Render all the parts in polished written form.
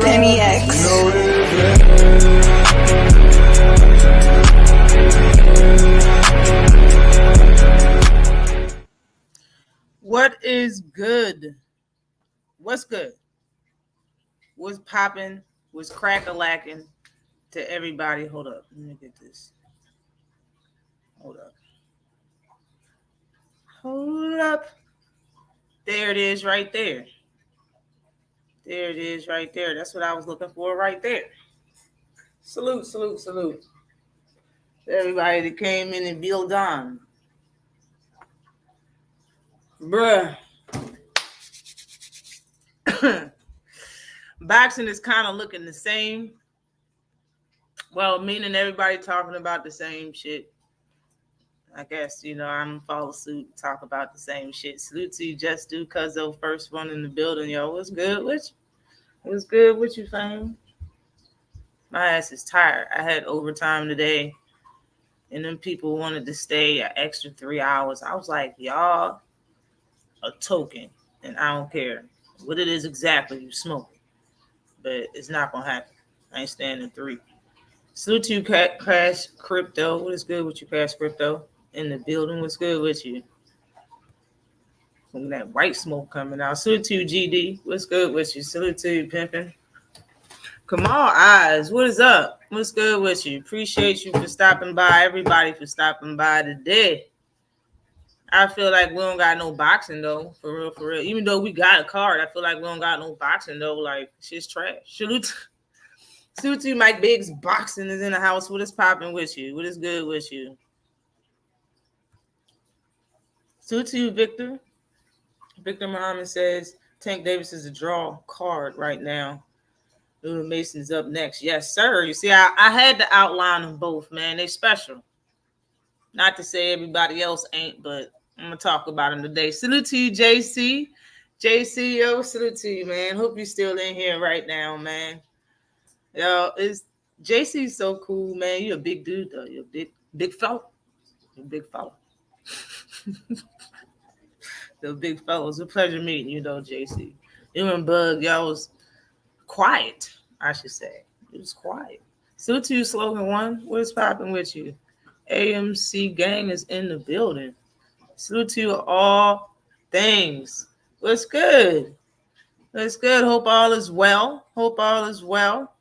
Penny X. What is good? What's good? What's popping? What's crack-a-lacking to everybody? Hold up. Let me get this. Hold up. Hold up. There it is right there. There it is right there. That's what I was looking for right there. Salute, salute, salute. Everybody that came in and built on. Bruh. Boxing is kind of looking the same. Well, meaning everybody talking about the same shit. I guess, I'm gonna follow suit, talk about the same shit. Salute to you, Just Do Cuzzo, first one in the building. Yo, what's good with you? What's good with you, fam? My ass is tired. I had overtime today, and then people wanted to stay an extra 3 hours. I was like, y'all a token, and I don't care what it is exactly you smoking, but it's not gonna happen. I ain't standing 3. Salute to you, Crash Crypto. What is good with you, Crash Crypto? In the building, what's good with you? Look at that white smoke coming out. Salute to you, GD. What's good with you? Salute to you, Pimpin'. Kamal Eyes, what is up? What's good with you? Appreciate you for stopping by. Everybody for stopping by today. I feel like we don't got no boxing, though. For real, for real. Even though we got a card, I feel like we don't got no boxing, though. Like, shit's trash. Salute to you, Mike Biggs. Boxing is in the house. What is popping with you? What is good with you? Salute to you, Victor. Victor Muhammad says Tank Davis is a draw card right now. Luna Mason's up next. Yes, sir. You see, I had to outline them both, man. They special. Not to say everybody else ain't, but I'm going to talk about them today. Salute to you, JC. JC, yo, salute to you, man. Hope you're still in here right now, man. Yo, JC's so cool, man. You're a big dude, though. You're a big fella. You're a big fella. The big fellows. It's a pleasure meeting you, though, JC. You and Bug, y'all was quiet, I should say. It was quiet. Salute to you, Slogan One. What's popping with you? AMC Gang is in the building. Salute to you, all things. What's good? What's good? Hope all is well. Hope all is well.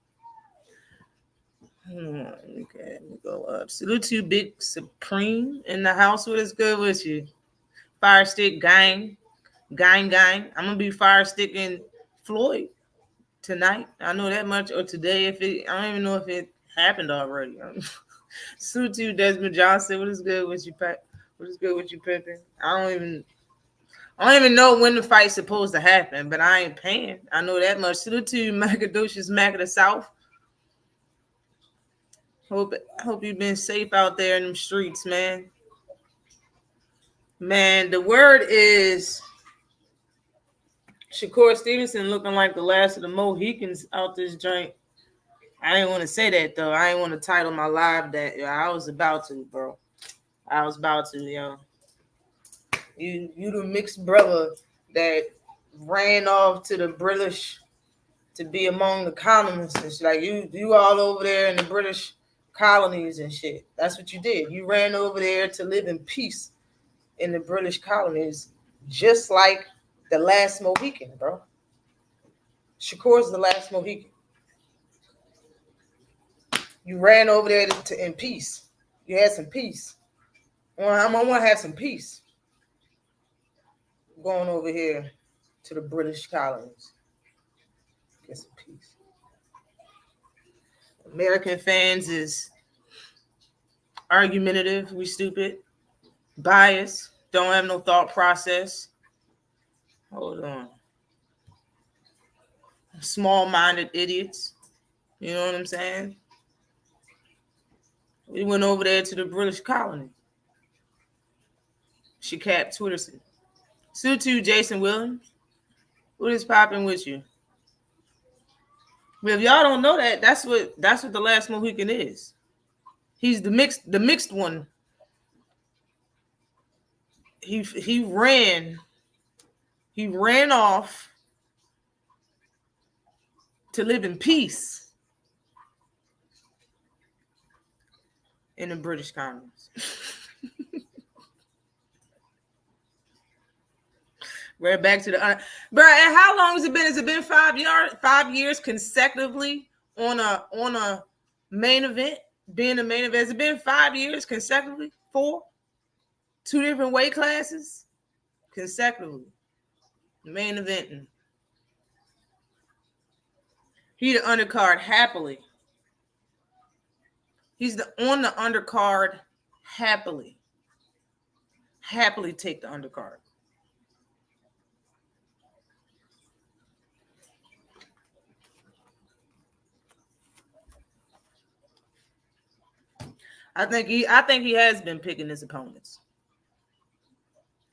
Okay, let me go up. Salute to you, Big Supreme in the house. What is good with you? Fire Stick Gang. I'm gonna be fire sticking Floyd tonight. I know that much. Or today, I don't even know if it happened already. Salute to you, Desmond Johnson. What is good with you, Pat? What is good with you, Pimpin'? I don't even know when the fight's supposed to happen, but I ain't paying. I know that much. Salute to you, Macadocious Mac of the South. Hope you've been safe out there in them streets, man. Man, the word is Shakur Stevenson looking like the last of the Mohicans out this joint. I didn't want to say that, though. I didn't want to title my live that. I was about to, bro. I was about to, yo. You the mixed brother that ran off to the British to be among the colonists. Like, you all over there in the British colonies and shit. That's what you did. You ran over there to live in peace in the British colonies, just like the last Mohican, bro. Shakur's the last Mohican. You ran over there in peace. You had some peace. Well, I want to have some peace. Going over here to the British colonies. Get some peace. American fans is argumentative. We stupid. Biased. Don't have no thought process. Hold on. Small-minded idiots. You know what I'm saying? We went over there to the British colony. Shakap Twitterson. Salute to you, Jason Williams. What is popping with you? Well, if y'all don't know that, that's what the last Mohican is. He's the mixed one. He ran off to live in peace in the British colonies. We're back to the bro. And how long has it been? Has it been 5 years consecutively on a main event? Being a main event, has it been 5 years consecutively? 4, 2 different weight classes consecutively. Main eventing. He the undercard happily. He's on the undercard happily. Happily take the undercard. I think he has been picking his opponents.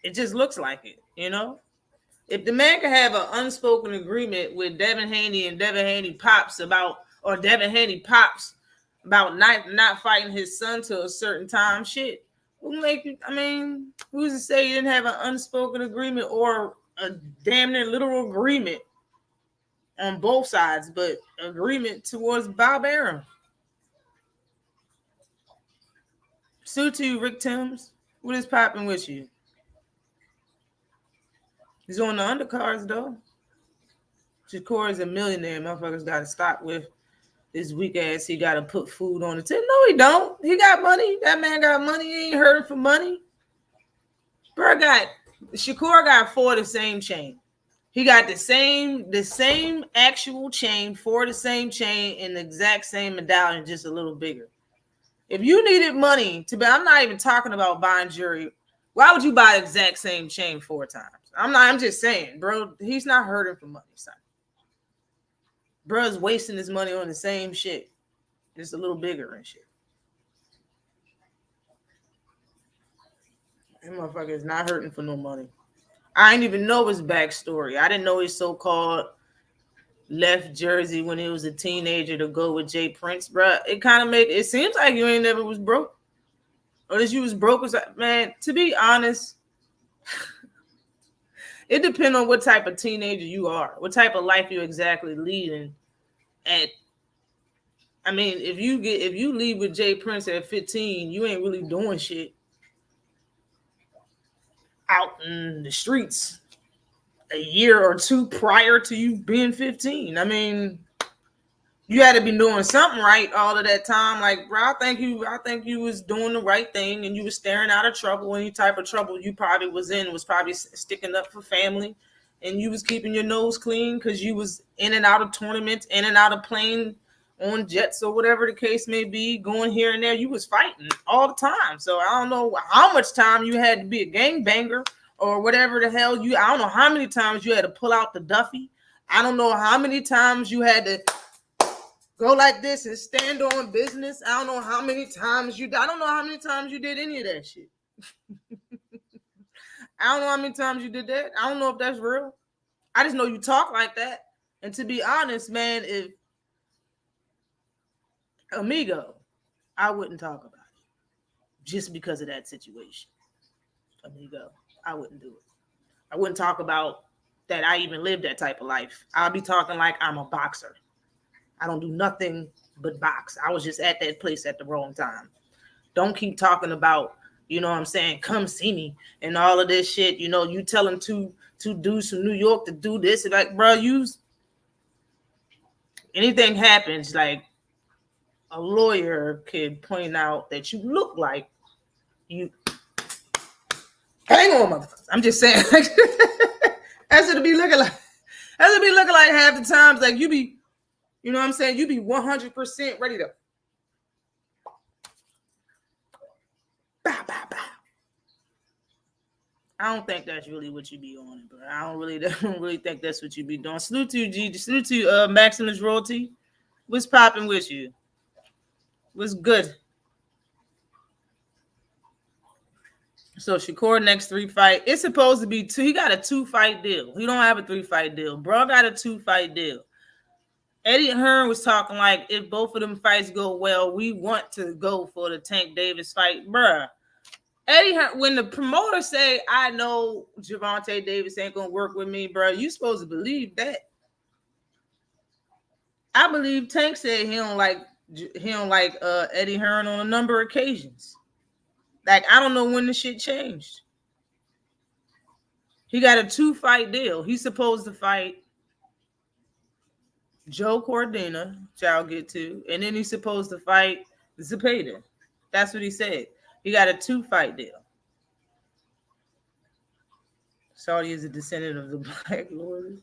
It just looks like it, you know. If the man can have an unspoken agreement with Devin Haney and Devin Haney pops about not fighting his son to a certain time, shit. Who's to say you didn't have an unspoken agreement or a damn near literal agreement on both sides, but agreement towards Bob Arum? Salute to you, Rick Timms. What is popping with you? He's on the undercards, though. Shakur is a millionaire. Motherfuckers got to stop with this weak ass. He got to put food on the table. No, he don't. He got money. That man got money. He ain't hurting for money. Shakur got 4 the same chain. He got the same actual chain, 4 the same chain, and the exact same medallion, just a little bigger. If you needed money to buy, I'm not even talking about buying jewelry. Why would you buy the exact same chain 4 times? I'm just saying, bro, he's not hurting for money, son. Bro's wasting his money on the same shit. Just a little bigger and shit. That motherfucker is not hurting for no money. I didn't even know his backstory. I didn't know his so-called left Jersey when he was a teenager to go with Jay Prince, bro. It seems like you ain't never was broke. Or that you was broke. Man, to be honest, it depends on what type of teenager you are, what type of life you exactly leading. If you leave with Jay Prince at 15, you ain't really doing shit out in the streets a year or 2 prior to you being 15. You had to be doing something right all of that time. Like, bro, I think you was doing the right thing, and you was staring out of trouble. Any type of trouble you probably was in was probably sticking up for family, and you was keeping your nose clean because you was in and out of tournaments, in and out of plane on jets or whatever the case may be, going here and there. You was fighting all the time. So I don't know how much time you had to be a gangbanger or whatever the hell I don't know how many times you had to pull out the Duffy. I don't know how many times you had to go like this and stand on business. I don't know how many times you did any of that shit. I don't know how many times you did that. I don't know if that's real. I just know you talk like that. And to be honest, man, if Amigo, I wouldn't talk about it just because of that situation. Amigo, I wouldn't do it. I wouldn't talk about that I even lived that type of life. I'll be talking like I'm a boxer. I don't do nothing but box. I was just at that place at the wrong time. Don't keep talking about, you know what I'm saying, come see me and all of this shit. You know, you telling two dudes from New York to do this. Like, bro, anything happens, like a lawyer could point out that you look like you. Hang on, motherfucker. I'm just saying. That's what it be looking like. That's what it be looking like half the times. Like you be, you know what I'm saying? You be 100% ready to bow, bow, bow. I don't think that's really what you be on, bro. I don't really think that's what you be doing. Salute to you, G. Salute to you, Maximus Royalty. What's popping with you? What's good? So Shakur next 3 fight. It's supposed to be 2. He got a 2-fight deal. He don't have a 3-fight deal. Bro got a 2-fight deal. Eddie Hearn was talking like, if both of them fights go well, we want to go for the Tank Davis fight. Bruh. Eddie Hearn, when the promoter say, I know Gervonta Davis ain't going to work with me, bro, you supposed to believe that. I believe Tank said he don't like Eddie Hearn on a number of occasions. Like, I don't know when the shit changed. He got a 2-fight deal. He's supposed to fight Joe Cordina, which I'll get to, and then he's supposed to fight Zepeda. That's what he said. He got a 2-fight deal. Saudi is a descendant of the Black Lords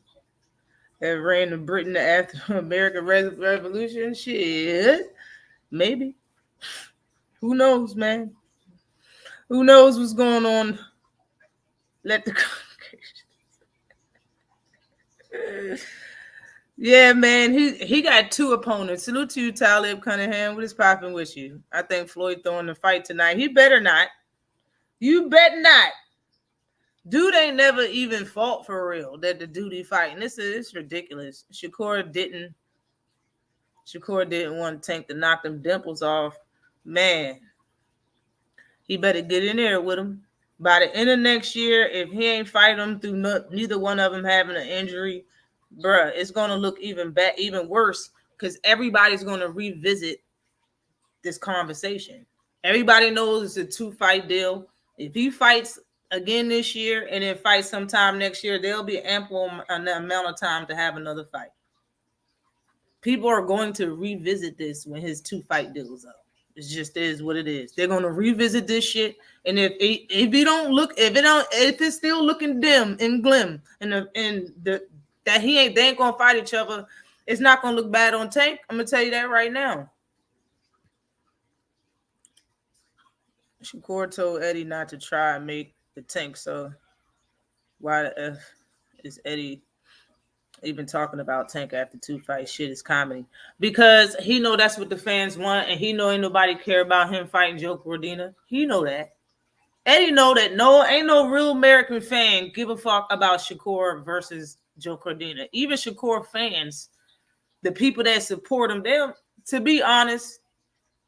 that ran to Britain after the American Revolution. Shit, maybe. Who knows, man? Who knows what's going on? Let the yeah, man. He got 2 opponents. Salute to you, Talib Cunningham. What is popping with you? I think Floyd throwing the fight tonight. He better not. You bet not. Dude ain't never even fought for real. That the dude he fighting. It's ridiculous. Shakur didn't want Tank to knock them dimples off. Man, he better get in there with him. By the end of next year, if he ain't fighting them through neither one of them having an injury, bruh, it's gonna look even worse because everybody's gonna revisit this conversation. Everybody knows it's a 2-fight deal. If he fights again this year and then fights sometime next year, there'll be ample amount of time to have another fight. People are going to revisit this when his 2-fight deal is up. It just is what it is. They're gonna revisit this shit, and if it's still looking dim and glim, they ain't gonna fight each other, it's not gonna look bad on Tank. I'm gonna tell you that right now. Shakur told Eddie not to try and make the Tank, so why the F is Eddie even talking about Tank after 2 fights? Shit is comedy. Because he know that's what the fans want, and he know ain't nobody care about him fighting Joe Cordina. He know that. Eddie know that ain't no real American fan give a fuck about Shakur versus Joe Cordina. Even Shakur fans, the people that support him, to be honest,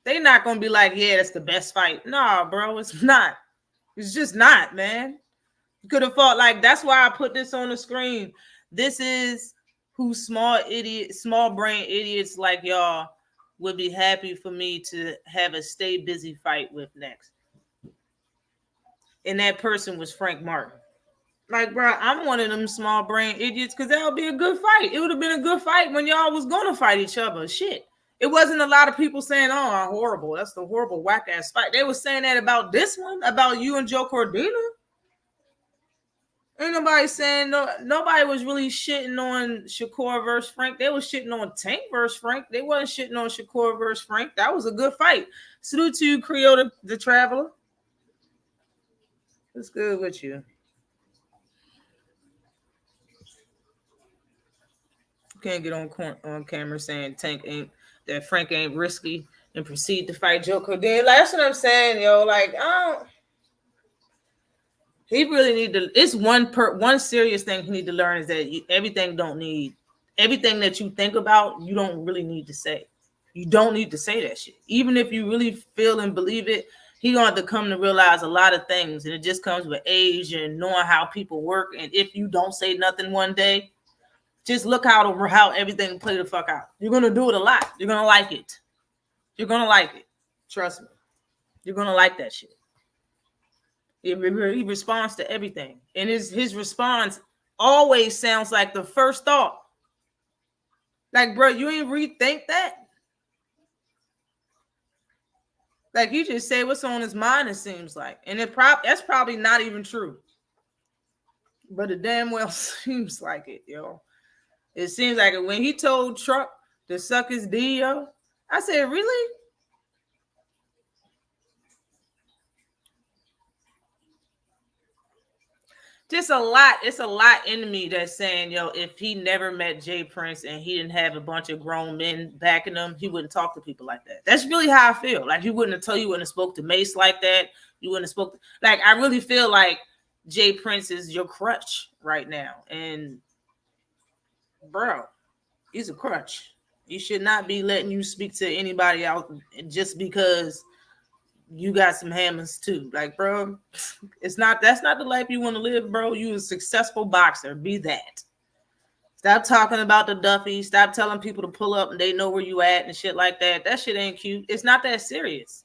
they not gonna be like, yeah, that's the best fight. Nah, bro, it's not. It's just not, man. You could have fought that's why I put this on the screen. This is who small brain idiots like y'all would be happy for me to have a stay busy fight with next. And that person was Frank Martin. Like, bro, I'm one of them small brain idiots because that would be a good fight. It would have been a good fight when y'all was going to fight each other. Shit. It wasn't a lot of people saying, oh, horrible. That's the horrible whack-ass fight. They were saying that about this one, about you and Joe Cordina. Ain't nobody saying nobody was really shitting on Shakur versus Frank. They was shitting on Tank versus Frank. They wasn't shitting on Shakur versus Frank. That was a good fight. Salute to you, Creole the Traveler. What's good with you? Can't get on camera saying Frank ain't risky and proceed to fight Joe Cordina. That's what I'm saying, yo. He really need to. It's one serious thing he need to learn is that everything that you think about, you don't really need to say. You don't need to say that shit. Even if you really feel and believe it, he gonna have to come to realize a lot of things, and it just comes with age and knowing how people work. And if you don't say nothing one day, just look how everything play the fuck out. You're gonna do it a lot. You're gonna like it. You're gonna like it. Trust me. You're gonna like that shit. He responds to everything, and his response always sounds like the first thought. Like, bro, you ain't rethink that. Like, you just say what's on his mind. It seems like, and that's probably not even true, but it damn well seems like it, yo. It seems like it. When he told Truck to suck his D, yo, I said, really? Just a lot. It's a lot in me that's saying, yo, if he never met Jay Prince and he didn't have a bunch of grown men backing him, he wouldn't talk to people like that. That's really how I feel. Like, he wouldn't have spoke to Mace like that. You wouldn't have spoke. Like, I really feel like Jay Prince is your crutch right now. And, bro, he's a crutch. He should not be letting you speak to anybody else just because you got some hammers too. Like, bro, that's not the life you want to live, bro. You a successful boxer. Be that. Stop talking about the Duffy. Stop telling people to pull up and they know where you at and shit like that. That shit ain't cute. It's not that serious.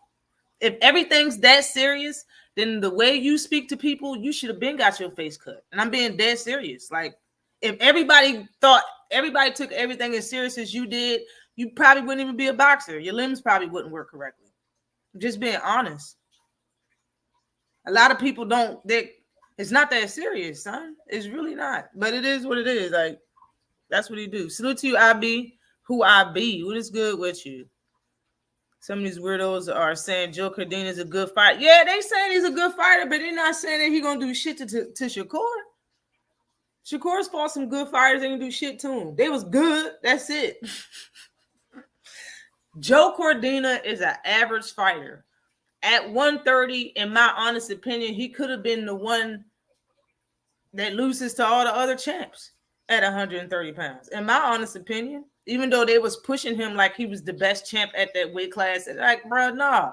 If everything's that serious, then the way you speak to people, you should have been got your face cut. And I'm being dead serious. Like, if everybody took everything as serious as you did, you probably wouldn't even be a boxer. Your limbs probably wouldn't work correctly. I'm just being honest. A lot of people it's not that serious, son. It's really not. But it is what it is. Like, that's what he do. Salute to you, IB. Who I be? What is good with you? Some of these weirdos are saying Joe Cordina is a good fighter. Yeah, they saying he's a good fighter, but they're not saying that he's going to do shit to Shakur. Shakur's fought some good fighters. They didn't do shit to him. They was good. That's it. Joe Cordina is an average fighter. At 130, in my honest opinion, he could have been the one that loses to all the other champs at 130 pounds. In my honest opinion, even though they was pushing him like he was the best champ at that weight class, like, bro, nah.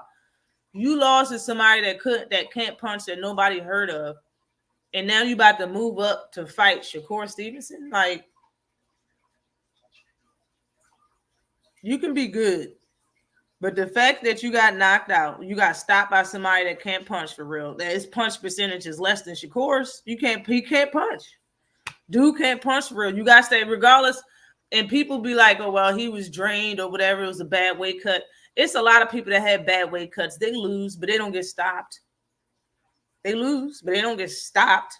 You lost to somebody that can't punch, that nobody heard of, and now you about to move up to fight Shakur Stevenson. Like, you can be good, but the fact that you got knocked out, you got stopped by somebody that can't punch for real, that his punch percentage is less than Shakur's. He can't punch. Dude can't punch for real. You got to stay regardless. And people be like, oh, well, he was drained or whatever. It was a bad weight cut. It's a lot of people that have bad weight cuts. They lose, but they don't get stopped. They lose, but they don't get stopped.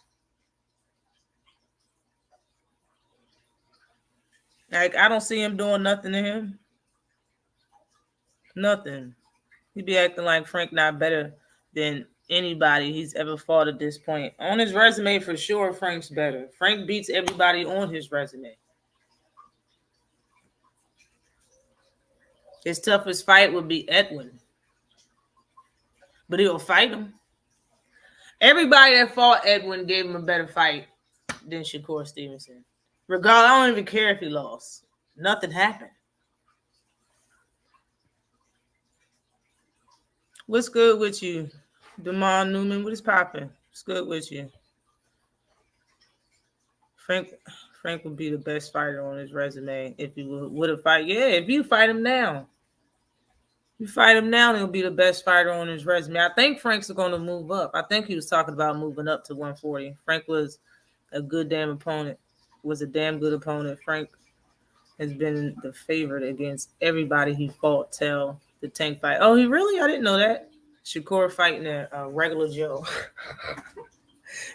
Like, I don't see him doing nothing to him. Nothing. He be acting like Frank not better than anybody he's ever fought at this point. On his resume, for sure, Frank's better. Frank beats everybody on his resume. His toughest fight would be Edwin. But he'll fight him. Everybody that fought Edwin gave him a better fight than Shakur Stevenson. Regardless, I don't even care if he lost. Nothing happened. What's good with you? Damon Newman, what is popping? What's good with you? Frank would be the best fighter on his resume if he would have fight. Yeah, if you fight him now. You fight him now, he'll be the best fighter on his resume. I think Frank's going to move up. I think he was talking about moving up to 140. Frank was a good damn opponent. Was a damn good opponent. Frank has been the favorite against everybody he fought till the Tank fight. Oh, he really? I didn't know that. Shakur fighting a regular Joe.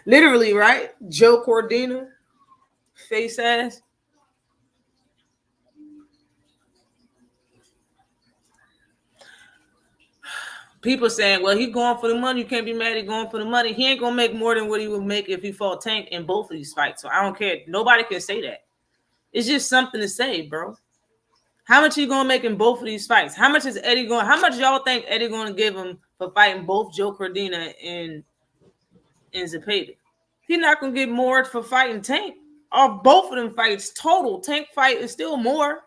Literally, right? Joe Cordina. Face ass. People saying, well, he's going for the money. You can't be mad at going for the money. He ain't going to make more than what he would make if he fought Tank in both of these fights. So I don't care. Nobody can say that. It's just something to say, bro. How much he going to make in both of these fights? How much is Eddie going? How much y'all think Eddie going to give him for fighting both Joe Cordina and Zepeda? He's not going to get more for fighting Tank. Or both of them fights total. Tank fight is still more.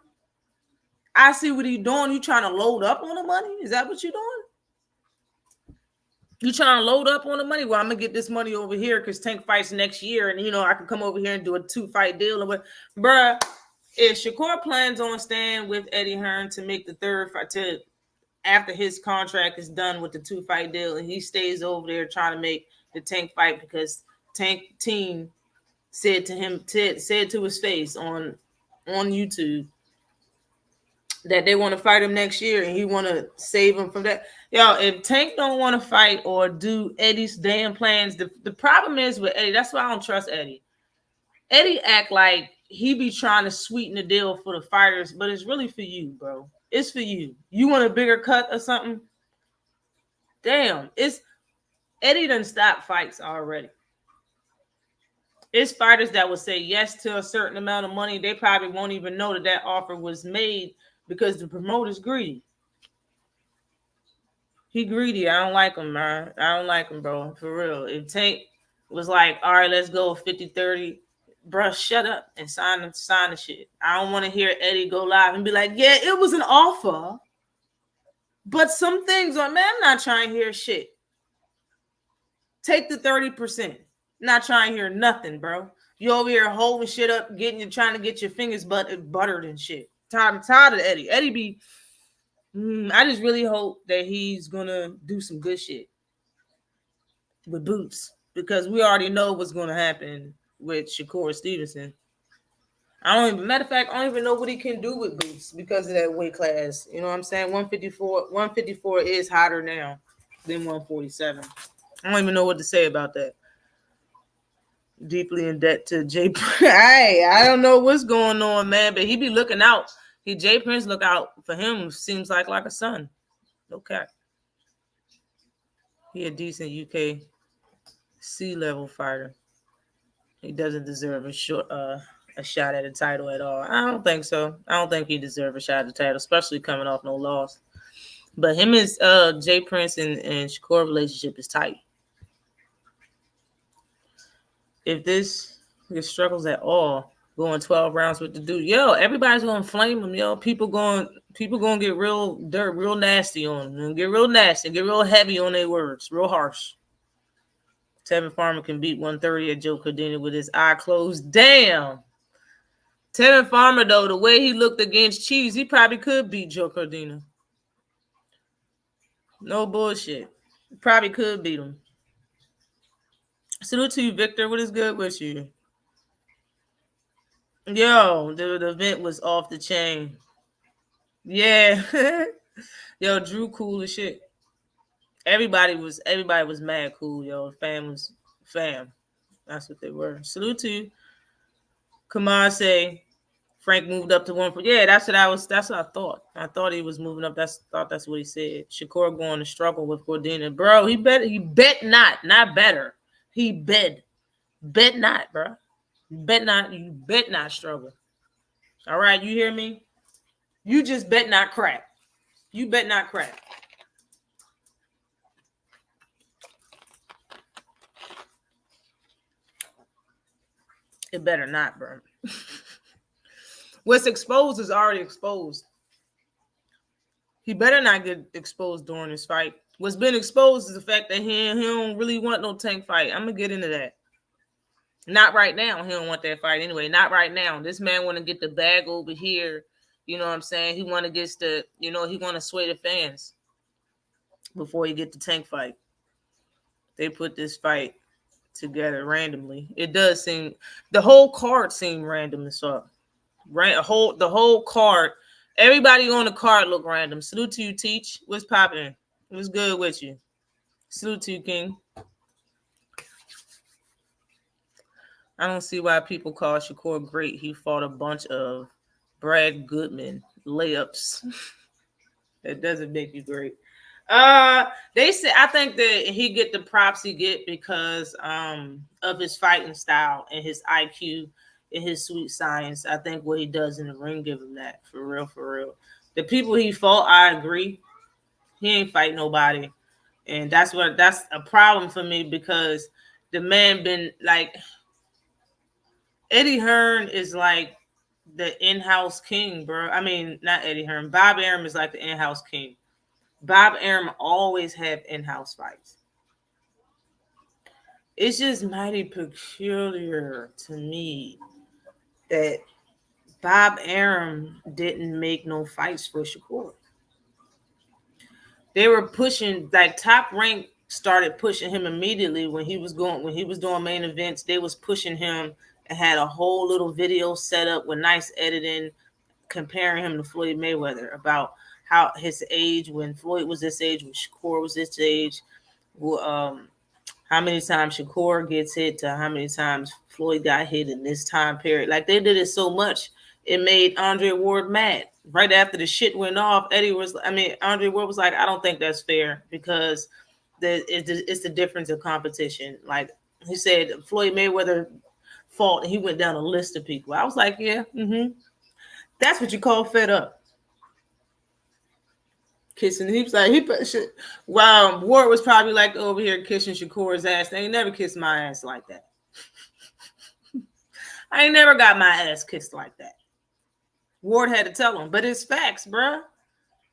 I see what he's doing. You trying to load up on the money? Is that what you're doing? You trying to load up on the money? Well, I'm going to get this money over here because Tank fights next year. And, I can come over here and do a 2-fight deal. Bruh, if Shakur plans on staying with Eddie Hearn to make the third fight, after his contract is done with the 2-fight deal, and he stays over there trying to make the Tank fight because Tank team said to his face on YouTube that they want to fight him next year and he want to save him from that. Yo, if Tank don't want to fight or do Eddie's damn plans, the problem is with Eddie, that's why I don't trust Eddie. Eddie act like he be trying to sweeten the deal for the fighters, but it's really for you, bro. It's for you. You want a bigger cut or something? Damn, Eddie done stopped fights already. It's fighters that will say yes to a certain amount of money. They probably won't even know that offer was made because the promoter's greedy. He greedy. I don't like him, man. I don't like him, bro. For real. If Tank was like, all right, let's go 50-30, bro, shut up and sign the shit. I don't want to hear Eddie go live and be like, yeah, it was an offer. But some things are, man, I'm not trying to hear shit. Take the 30%. Not trying to hear nothing, bro. You over here holding shit up, trying to get your fingers buttered and shit. I'm tired of Eddie. Eddie be. I just really hope that he's gonna do some good shit with Boots, because we already know what's gonna happen with Shakur Stevenson. Matter of fact, I don't even know what he can do with Boots because of that weight class. You know what I'm saying? 154 is hotter now than 147. I don't even know what to say about that. Deeply in debt to Jay Prince. I don't know what's going on, man, but he be looking out. Jay Prince look out for him. Seems like a son. Okay. He a decent UK C-level fighter. He doesn't deserve a shot at a title at all. I don't think so. I don't think he deserves a shot at the title, especially coming off no loss. But him and Jay Prince and Shakur relationship is tight. If this struggles at all, going 12 rounds with the dude, everybody's gonna flame him, People going get real nasty on him, and get real nasty, get real heavy on their words, real harsh. Tevin Farmer can beat 130 at Joe Cordina with his eye closed. Damn. Tevin Farmer, though, the way he looked against Cheese, he probably could beat Joe Cordina. No bullshit. Probably could beat him. Salute to you, Victor. What is good with you? Yo, the event was off the chain. Yeah. Yo, Drew cool as shit. Everybody was mad cool, yo. Fam was fam. That's what they were. Salute to you. Kamar say Frank moved up to 140. Yeah, that's what I thought. I thought he was moving up. That's what he said. Shakur going to struggle with Cordina. Bro, he bet not better. He bet not, bro. You bet not struggle. All right, you hear me? You just bet not crack. You bet not crack. It better not, bro. What's exposed is already exposed. He better not get exposed during this fight. What's been exposed is the fact that he don't really want no Tank fight. I'm going to get into that. Not right now. He don't want that fight anyway. Not right now. This man want to get the bag over here. You know what I'm saying? He want to get he want to sway the fans before he get the Tank fight. They put this fight together randomly. It does seem, the whole card seemed random as fuck. Right? The whole card, everybody on the card look random. Salute to you, Teach. What's popping? What's good with you? Salute to you, King. I don't see why people call Shakur great. He fought a bunch of Brad Goodman layups. That doesn't make you great. They say, I think that he get the props he get because of his fighting style and his IQ and his sweet science. I think what he does in the ring give him that, for real. The people he fought, I agree. He ain't fight nobody. And that's a problem for me, because the man been like, Eddie Hearn is like the in-house king, bro. I mean, not Eddie Hearn. Bob Arum is like the in-house king. Bob Arum always have in-house fights. It's just mighty peculiar to me that Bob Arum didn't make no fights for Shakur. They were pushing, like, Top Rank started pushing him immediately when he was doing main events. They was pushing him and had a whole little video set up with nice editing, comparing him to Floyd Mayweather, about how his age, when Floyd was this age, when Shakur was this age, how many times Shakur gets hit to how many times Floyd got hit in this time period. Like, they did it so much, it made Andre Ward mad. Right after the shit went off, Andre Ward was like, I don't think that's fair, because it's the difference of competition. Like, he said, Floyd Mayweather fought, and he went down a list of people. I was like, yeah, that's what you call fed up. Kissing, he was like, wow, Ward was probably like over here kissing Shakur's ass. They ain't never kissed my ass like that. I ain't never got my ass kissed like that. Ward had to tell him, but it's facts, bruh.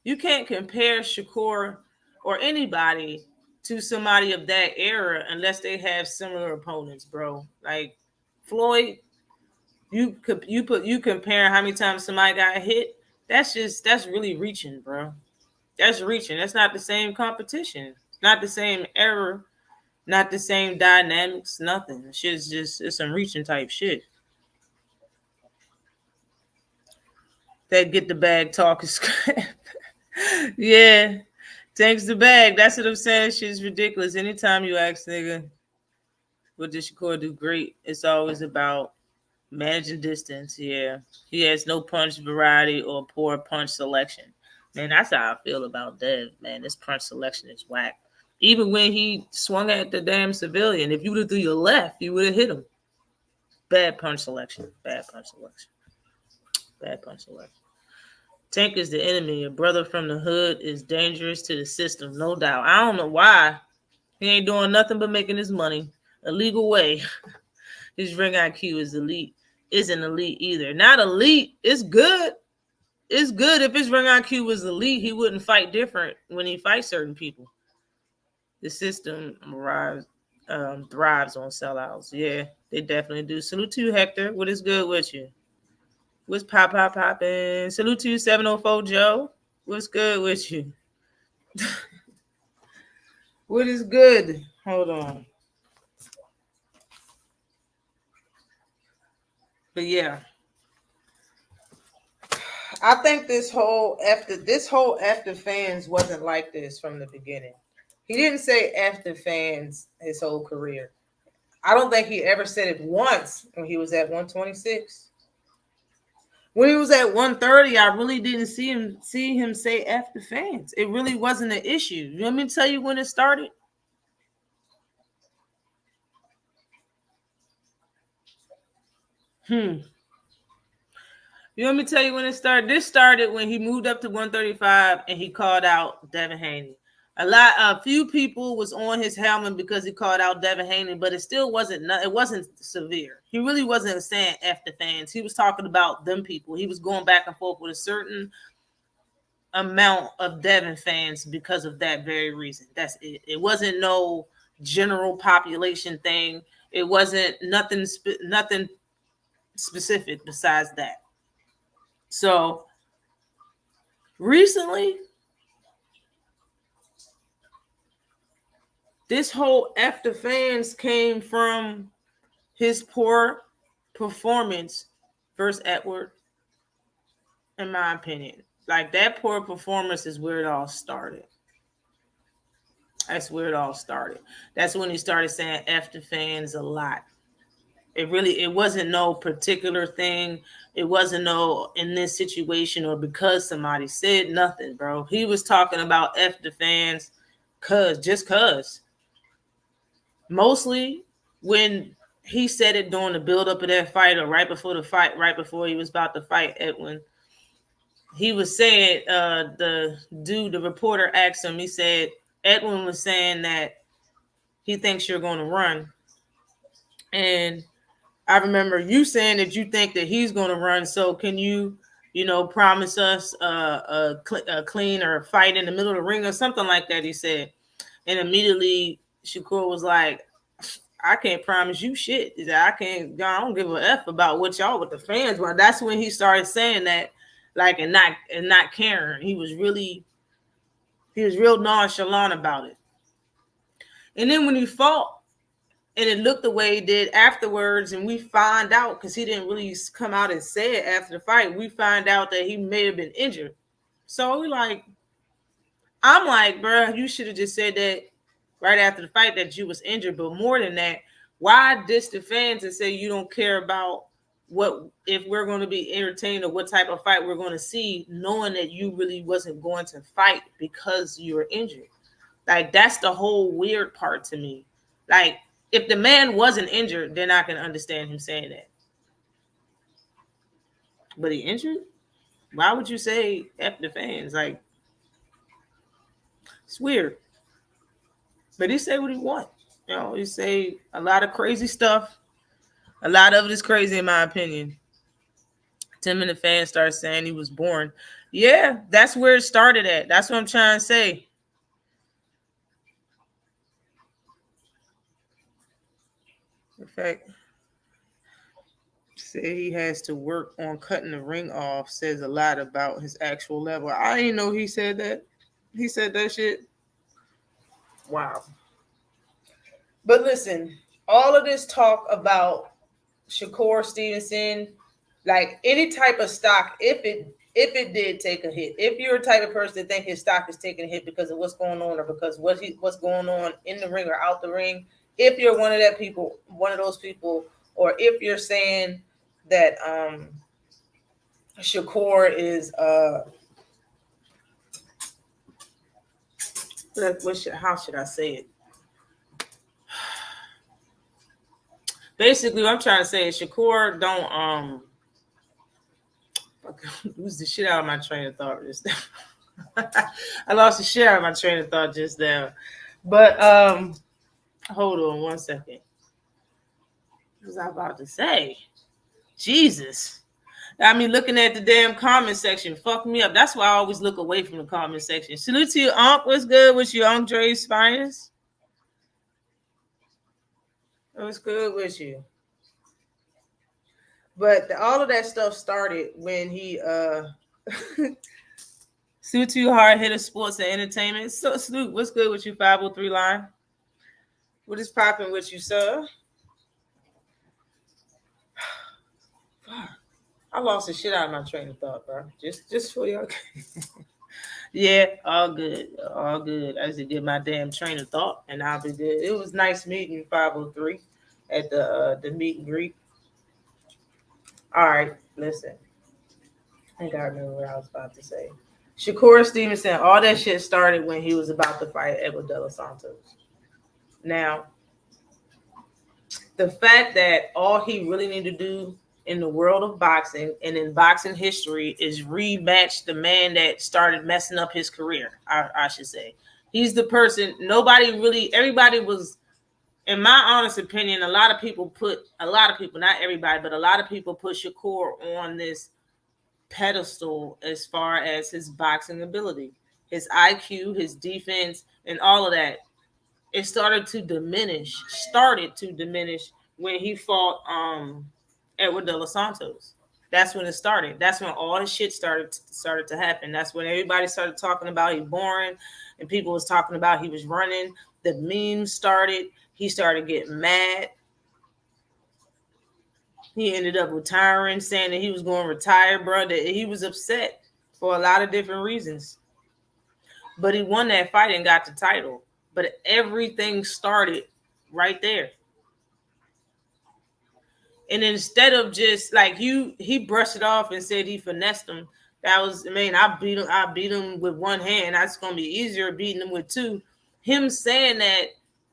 You can't compare Shakur or anybody to somebody of that era unless they have similar opponents, bro. Like, Floyd, you compare how many times somebody got hit. That's really reaching, bro. That's reaching. That's not the same competition. Not the same era. Not the same dynamics. Nothing. Shit's just it's some reaching type shit. That get the bag talk is crap. Yeah. Takes the bag. That's what I'm saying. Shit's ridiculous. Anytime you ask nigga, what did Shakur do great? It's always about managing distance. Yeah. He has no punch variety or poor punch selection. Man, that's how I feel about Dev. Man, this punch selection is whack. Even when he swung at the damn civilian, if you would have threw your left, you would have hit him. Bad punch selection. Bad punch selection. Bad punch selection. Tank is the enemy. A brother from the hood is dangerous to the system, no doubt. I don't know why. He ain't doing nothing but making his money a legal way. His ring IQ is elite. Isn't elite either. Not elite. It's good. It's good. If his ring IQ was elite, he wouldn't fight different when he fights certain people. The system thrives on sellouts. Yeah, they definitely do. Salute to you, Hector. What is good with you? What's poppin'? Salute to you, 704 Joe. What's good with you? What is good? Hold on. But yeah. I think this whole after fans wasn't like this from the beginning. He didn't say after fans his whole career. I don't think he ever said it once when he was at 126. When he was at 130, I really didn't see him say after fans. It really wasn't an issue. You want me to tell you when it started? You want me to tell you when it started? This started when he moved up to 135 and he called out Devin Haney. A few people was on his helmet because he called out Devin Haney, but it still wasn't. It wasn't severe. He really wasn't saying F the fans. He was talking about them people. He was going back and forth with a certain amount of Devin fans because of that very reason. That's it. It wasn't no general population thing. It wasn't nothing specific besides that. So recently, this whole after fans came from his poor performance versus Edward, in my opinion. Like that poor performance is where it all started. That's where it all started. That's when he started saying after fans a lot. It wasn't no particular thing. It wasn't no in this situation or because somebody said nothing, bro. He was talking about F the fans cause. Mostly when he said it during the build up of that fight or right before the fight, right before he was about to fight Edwin. He was saying, the reporter asked him, he said, Edwin was saying that he thinks you're going to run. And I remember you saying that you think that he's going to run. So can you, promise us a clean or a fight in the middle of the ring or something like that, he said. And immediately Shakur was like, I can't promise you shit. I don't give a F about what y'all with the fans. But that's when he started saying that, like, and not caring. He was real nonchalant about it. And then when he fought, and it looked the way he did afterwards, and we find out, because he didn't really come out and say it after the fight, we find out that he may have been injured. So I'm like, bro, you should have just said that right after the fight that you was injured. But more than that, why diss the fans and say you don't care about if we're going to be entertained or what type of fight we're going to see, knowing that you really wasn't going to fight because you were injured? Like, that's the whole weird part to me. Like, if the man wasn't injured, then I can understand him saying that. But he injured? Why would you say F the fans? Like, it's weird. But he say what he want. He say a lot of crazy stuff. A lot of it is crazy in my opinion. Tim and the fans started saying he was born. Yeah, that's where it started at. That's what I'm trying to say. In fact, Said he has to work on cutting the ring off. Says a lot about his actual level. I didn't know he said that. He said that shit. Wow. But listen, all of this talk about Shakur Stevenson, like any type of stock, if it did take a hit, if you're a type of person that think his stock is taking a hit because of what's going on or because what's going on in the ring or out the ring, if you're one of those people, or if you're saying that Shakur is how should I say it? Basically, what I'm trying to say is Shakur don't lose the shit out of my train of thought just now. I lost the shit out of my train of thought just now. But hold on one second. What was I about to say? Jesus. I mean, looking at the damn comment section fucked me up. That's why I always look away from the comment section. Salute to you, Unc. What's good with you, Unc Dre's finest? What's good with you? But all of that stuff started when he Salute to you, hard hitter sports and entertainment. So Salute, what's good with you, 503 line? What is popping with you, sir? I lost the shit out of my train of thought, bro. Just for you. Yeah, all good. All good. I just get my damn train of thought and I'll be good. It was nice meeting 503 at the meet and greet. All right, listen. I gotta remember what I was about to say. Shakur Stevenson, all that shit started when he was about to fight Edward De Los Santos. Now, the fact that all he really needed to do in the world of boxing and in boxing history is rematch the man that started messing up his career, I should say. He's the person, everybody was, in my honest opinion, a lot of people, not everybody, but a lot of people put Shakur on this pedestal as far as his boxing ability, his IQ, his defense, and all of that. It started to diminish when he fought Edward De Los Santos. That's when it started. That's when all the shit started to happen. That's when everybody started talking about he boring, and people was talking about he was running. The memes started. He started getting mad. He ended up retiring, saying that he was going to retire, bro. That he was upset for a lot of different reasons. But he won that fight and got the title. But everything started right there. And instead of just like he brushed it off and said he finessed him. That was, I beat him with one hand. That's gonna be easier beating him with two. Him saying that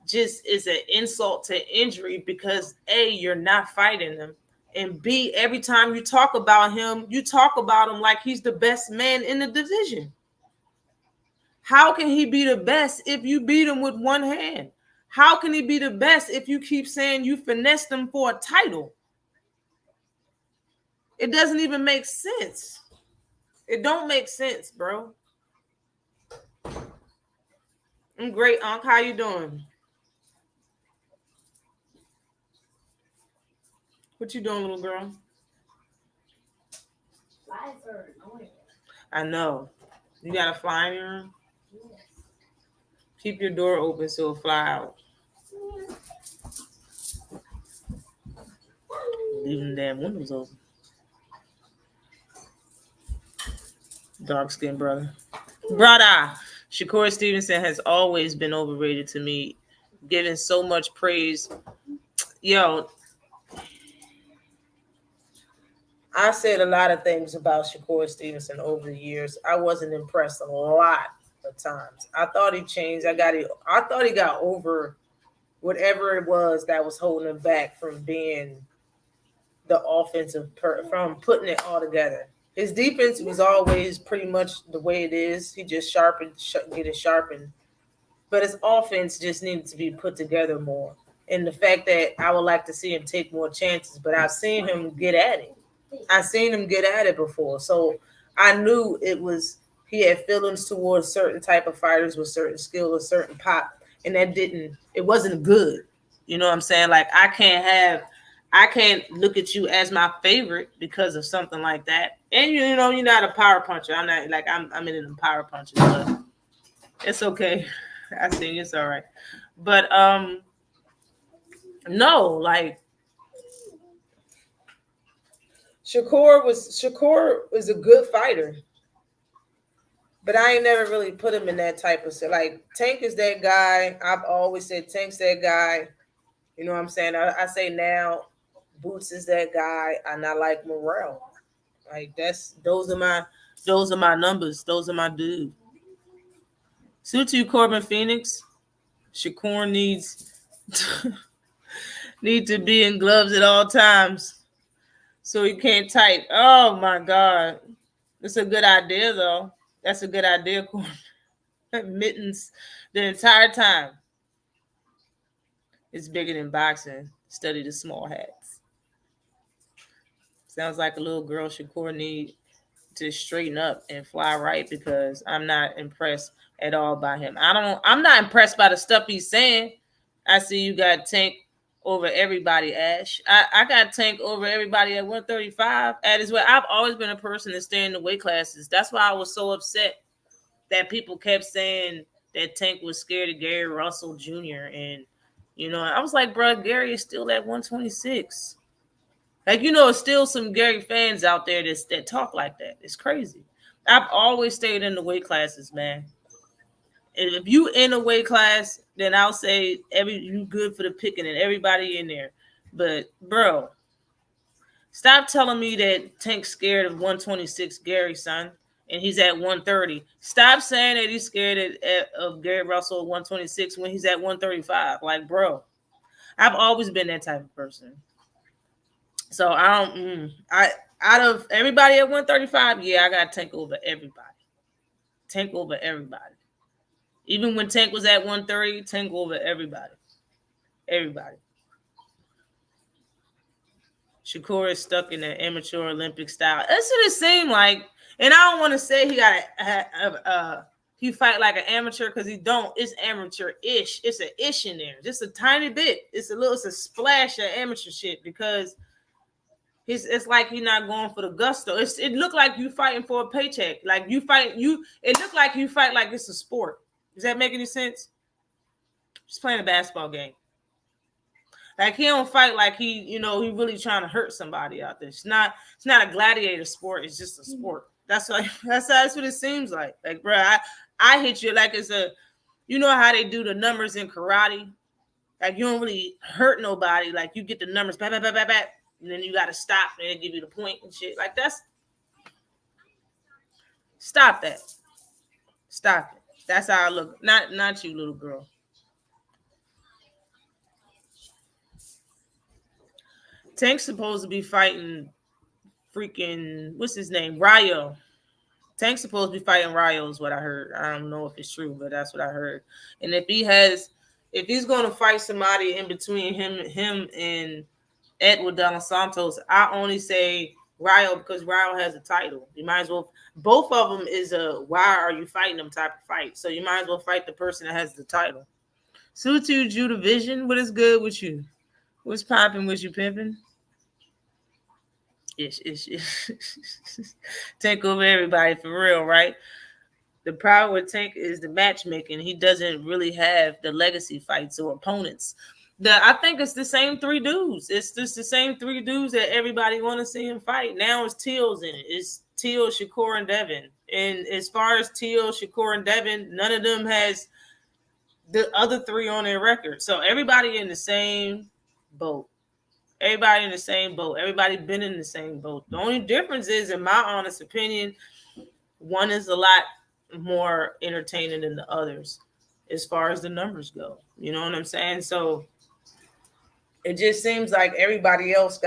just is an insult to injury because A, you're not fighting him. And B, every time you talk about him like he's the best man in the division. How can he be the best if you beat him with one hand? How can he be the best if you keep saying you finessed him for a title? It doesn't even make sense. It don't make sense, bro. I'm great, Unc. How you doing? What you doing, little girl? I know. You got a fly in your room? Yes. Keep your door open so it'll fly out. Leaving the damn windows open. Dark skinned brother. Shakur Stevenson has always been overrated to me, given so much praise. Yo, I said a lot of things about Shakur Stevenson over the years. I wasn't impressed a lot of times. I thought he changed. I thought he got over whatever it was that was holding him back from being the offensive from putting it all together. His defense was always pretty much the way it is. He just get it sharpened. But his offense just needed to be put together more. And the fact that I would like to see him take more chances, but I've seen him get at it. I've seen him get at it before. So I knew he had feelings towards certain type of fighters with certain skill or certain pop. And it wasn't good. You know what I'm saying? Like I can't have I can't look at you as my favorite because of something like that. And you know, you're not a power puncher. I'm not like I'm in a power puncher, but it's okay. I think it's all right. But no, like Shakur was a good fighter. But I ain't never really put him in that type of like Tank is that guy. I've always said Tank's that guy. You know what I'm saying? I say now Boots is that guy, and I like Morrell. Like those are my numbers. Those are my dudes. Sutu Corbin Phoenix. Shakur need to be in gloves at all times, so he can't type. Oh my God, that's a good idea though. That's a good idea, Corbin. Mittens the entire time. It's bigger than boxing. Study the small hats. Sounds like a little girl Shakur need to straighten up and fly right, because I'm not impressed at all by him. I'm not impressed by the stuff he's saying. I see you got Tank over everybody, Ash. I got Tank over everybody at 135. At his way, I've always been a person to stay in the weight classes. That's why I was so upset that people kept saying that Tank was scared of Gary Russell Jr. And you know, I was like, bro, Gary is still at 126. Like, you know, it's still some Gary fans out there that talk like that. It's crazy. I've always stayed in the weight classes, man. And if you in a weight class, then I'll say you good for the picking and everybody in there. But bro, stop telling me that Tank's scared of 126 Gary, son, and he's at 130. Stop saying that he's scared of Gary Russell at 126 when he's at 135. Like, bro, I've always been that type of person. So out of everybody at 135, yeah, I got Tank over everybody. Tank over everybody. Even when Tank was at 130, Tank over everybody. Everybody. Shakur is stuck in the amateur Olympic style. That's what it seemed like. And I don't want to say he fight like an amateur, because he don't. It's amateur-ish. It's an ish in there. Just a tiny bit. It's a splash of amateur shit, because it's like he's not going for the gusto. It looked like you fighting for a paycheck. Like it looked like you fight like it's a sport. Does that make any sense? Just playing a basketball game. Like, he don't fight like he really trying to hurt somebody out there. It's not a gladiator sport. It's just a sport. That's what it seems like. Like, bro, I hit you like it's a, you know how they do the numbers in karate? Like, you don't really hurt nobody. Like, you get the numbers, bat, bat, bat, bat, bat, and then you got to stop and they give you the point and shit. Like, stop that. Stop it. That's how I look. Not you, little girl. Tank's supposed to be fighting freaking, what's his name? Ryo. Tank's supposed to be fighting Ryo is what I heard. I don't know if it's true, but that's what I heard. And if he's going to fight somebody in between him and Edward De Los Santos, I only say Ryo because Ryo has a title. You might as well. Both of them is a why are you fighting them type of fight. So you might as well fight the person that has the title. Sutu Judah Vision, what is good with you? What's popping with you, pimping? Tank over everybody for real, right? The problem with Tank is the matchmaking. He doesn't really have the legacy fights or opponents. I think it's the same three dudes. It's just the same three dudes that everybody want to see him fight. Now it's Teal's in it. It's Teal, Shakur, and Devin. And as far as Teal, Shakur, and Devin, none of them has the other three on their record. So everybody in the same boat. Everybody in the same boat. Everybody been in the same boat. The only difference is, in my honest opinion, one is a lot more entertaining than the others as far as the numbers go. You know what I'm saying? So it just seems like everybody else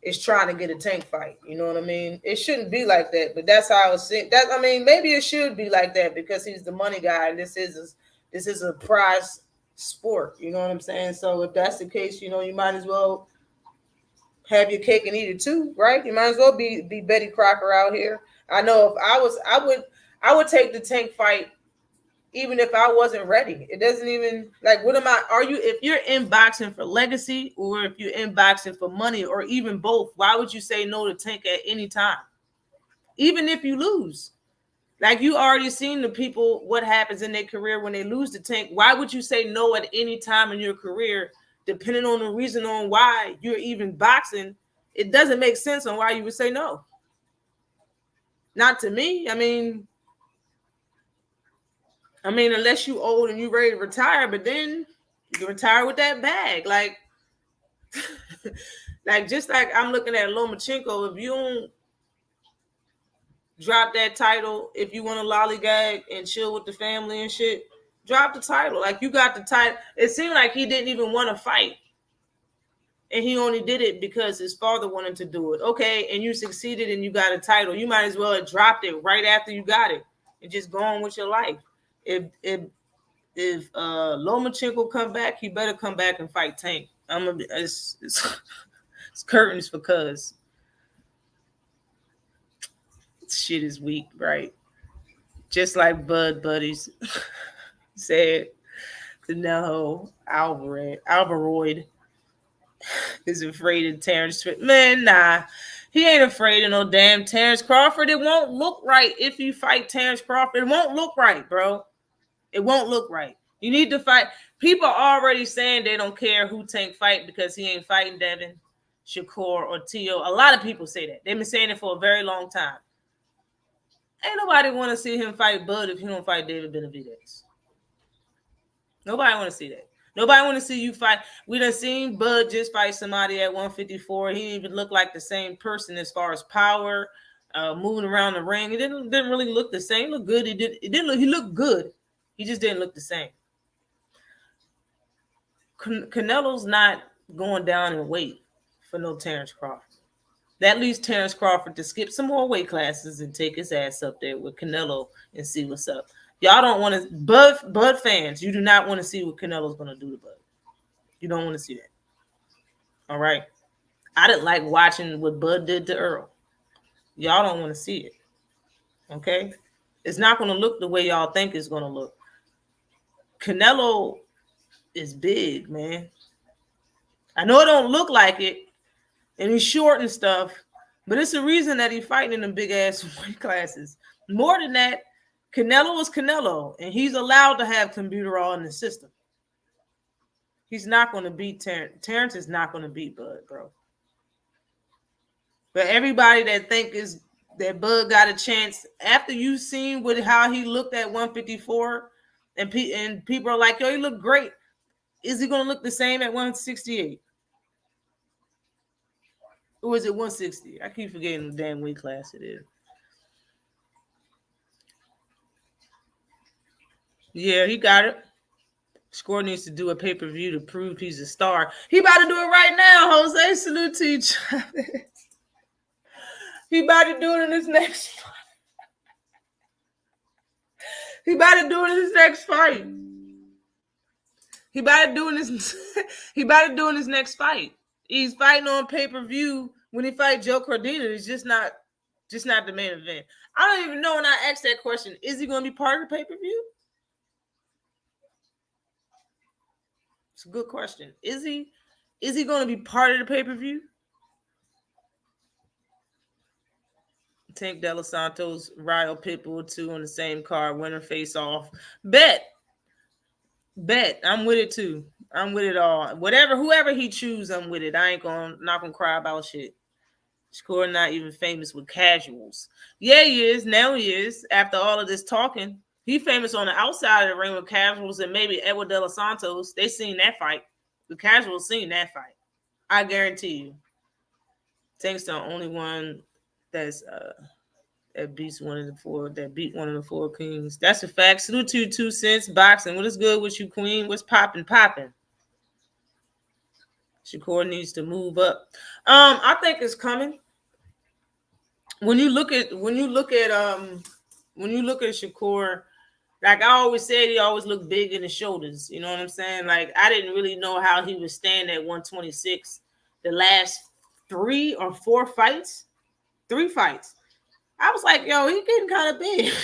is trying to get a Tank fight. You know what I mean? It shouldn't be like that, but that's how I was saying. Maybe it should be like that because he's the money guy, and this is a prize sport. You know what I'm saying? So if that's the case, you might as well have your cake and eat it too, right? You might as well be Betty Crocker out here. I know if I would take the Tank fight even if I wasn't ready. It doesn't even like what am I? Are you if you're in boxing for legacy or if you're in boxing for money or even both? Why would you say no to Tank at any time, even if you lose? Like you already seen the people what happens in their career when they lose the Tank. Why would you say no at any time in your career, depending on the reason on why you're even boxing? It doesn't make sense on why you would say no. Not to me. I mean, unless you old and you ready to retire, but then you can retire with that bag. Like, like just like I'm looking at Lomachenko, if you don't drop that title, if you want to lollygag and chill with the family and shit, drop the title. Like you got the title. It seemed like he didn't even want to fight. And he only did it because his father wanted to do it. Okay, and you succeeded and you got a title. You might as well have dropped it right after you got it and just go on with your life. If Lomachenko come back, he better come back and fight Tank. It's curtains for cuz. Shit is weak, right? Just like Bud Buddies said, Canelo Alvaroid is afraid of Terrence. Man, nah. He ain't afraid of no damn Terrence Crawford. It won't look right if you fight Terrence Crawford. It won't look right, bro. It won't look right. You need to fight. People are already saying they don't care who Tank fight because he ain't fighting Devin, Shakur, or Tio. A lot of people say that. They've been saying it for a very long time. Ain't nobody want to see him fight Bud if he don't fight David Benavidez. Nobody want to see that. Nobody want to see you fight. We done seen Bud just fight somebody at 154. He didn't even look like the same person as far as power, moving around the ring. It didn't really look the same. He looked good. He looked good. He just didn't look the same. Canelo's not going down in weight for no Terrence Crawford. That leaves Terrence Crawford to skip some more weight classes and take his ass up there with Canelo and see what's up. Y'all don't want to, Bud fans, you do not want to see what Canelo's going to do to Bud. You don't want to see that. All right? I didn't like watching what Bud did to Earl. Y'all don't want to see it. Okay? It's not going to look the way y'all think it's going to look. Canelo is big, man. I know it don't look like it, and he's short and stuff, but it's the reason that he's fighting in the big ass weight classes. More than that, Canelo is Canelo, and he's allowed to have computerol in the system. He's not going to beat Terrence. Terrence is not going to beat Bud, bro. But everybody that think is that Bud got a chance after you seen with how he looked at 154, and people are like, yo, he looked great. Is he going to look the same at 168? Or is it 160? I keep forgetting the damn weight class it is. Yeah, he got it. Score needs to do a pay-per-view to prove he's a star. He about to do it right now, Jose. Salute to each other. He about to do it in his next fight. He about to do it in his next fight. He about to do in his next fight. He's fighting on pay-per-view when he fight Joe Cordina. It's just not the main event. I don't even know when I asked that question. Is he going to be part of the pay-per-view? It's a good question. Is he going to be part of the pay-per-view? Tank De Los Santos, Ryo Pitbull 2 on the same card, winner face off. Bet. I'm with it too. I'm with it all. Whoever he choose, I'm with it. I ain't not gonna cry about shit. Shakur not even famous with casuals. Yeah, he is. Now he is. After all of this talking, he famous on the outside of the ring with casuals and maybe Edward De Los Santos. They seen that fight. The casuals seen that fight. I guarantee you. Tank's the only one that's that beat one of the four kings. That's a fact. Salute to you, 2 cents boxing. What is good with you, Queen? What's popping? Shakur needs to move up. I think it's coming. When you look at Shakur, like I always said, he always looked big in the shoulders. You know what I'm saying? Like I didn't really know how he would stand at 126 the last 3 or 4 fights. 3 fights. I was like, yo, he getting kind of big.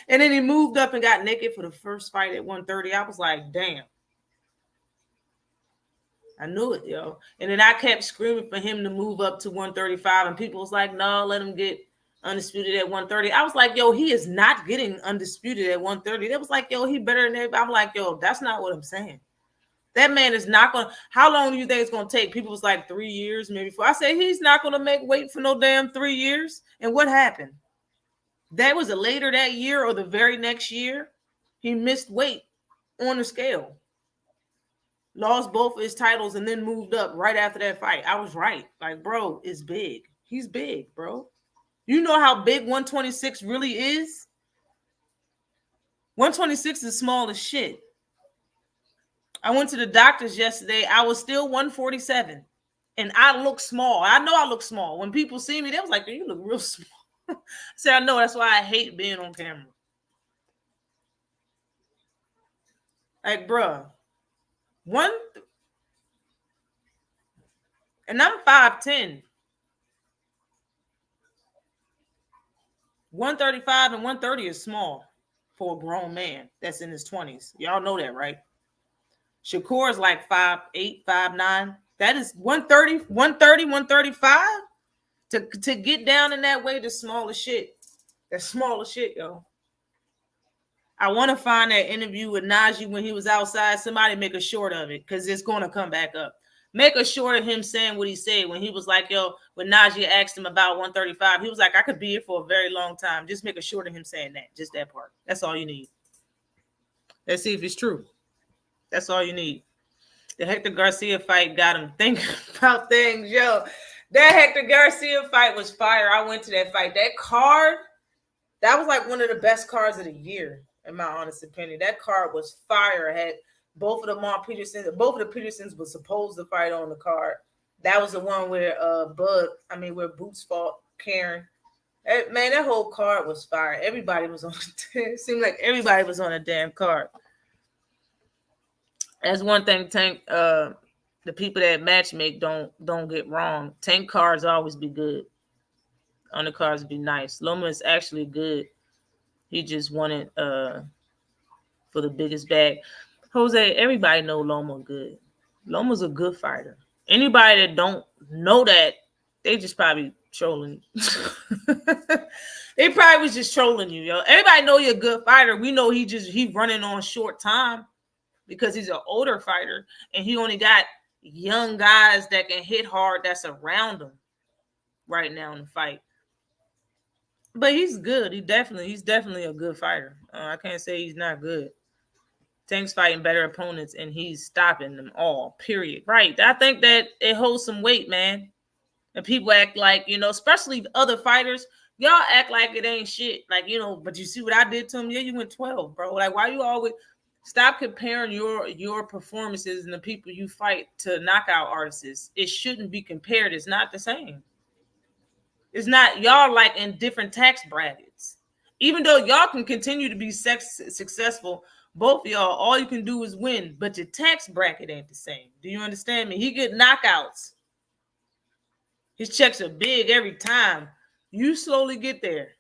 And then he moved up and got naked for the first fight at 130. I was like, damn. I knew it, yo. And then I kept screaming for him to move up to 135. And people was like, no, let him get undisputed at 130. I was like, yo, he is not getting undisputed at 130. They was like, yo, he better than everybody. I'm like, yo, that's not what I'm saying. That man is not going to, how long do you think it's going to take? People was like 3 years, maybe 4. I said, he's not going to make weight for no damn 3 years. And what happened? That was later that year or the very next year. He missed weight on the scale. Lost both of his titles and then moved up right after that fight. I was right. Like, bro, it's big. He's big, bro. You know how big 126 really is? 126 is small as shit. I went to the doctors yesterday. I was still 147. And I look small. I know I look small. When people see me, they was like, you look real small. I said, I know. That's why I hate being on camera. Like, bruh. And I'm 5'10". 135 and 130 is small for a grown man that's in his 20s. Y'all know that, right? Shakur is like 5'8", 5'9". That is 130, 135. To get down in that way, that's small as shit. That's small as shit, yo. I want to find that interview with Najee when he was outside. Somebody make a short of it because it's going to come back up. Make a short of him saying what he said when he was like, yo, when Najee asked him about 135, he was like, I could be here for a very long time. Just make a short of him saying that. Just that part. That's all you need. Let's see if it's true. That's all you need. The Hector Garcia fight got him thinking about things. Yo, that Hector Garcia fight was fire. I went to that fight. That card, that was like one of the best cards of the year, in my honest opinion. That card was fire. Had both of the both of the Petersons was supposed to fight on the card. That was the one where where Boots fought Karen. Man, that whole card was fire. Everybody was on it seemed like everybody was on a damn card. That's one thing Tank the people that match make don't get wrong. Tank cards always be good. On the cards be nice. Loma is actually good. He just wanted for the biggest bag. Jose, everybody know Loma good. Loma's a good fighter. Anybody that don't know that, they just probably trolling. They probably was just trolling you, yo. Everybody know you're a good fighter. We know he running on short time because he's an older fighter and he only got young guys that can hit hard that's around him right now in the fight. But he's good. He's definitely a good fighter. I can't say he's not good. Tank's fighting better opponents and he's stopping them all, period. Right. I think that it holds some weight, man. And people act like, especially other fighters, y'all act like it ain't shit. Like, but you see what I did to him? Yeah, you went 12, bro. Like, why you always stop comparing your performances and the people you fight to knockout artists? It shouldn't be compared. It's not the same. It's not. Y'all like in different tax brackets. Even though y'all can continue to be successful, both of y'all, all you can do is win, but your tax bracket ain't the same. Do you understand me? He get knockouts. His checks are big every time. You slowly get there.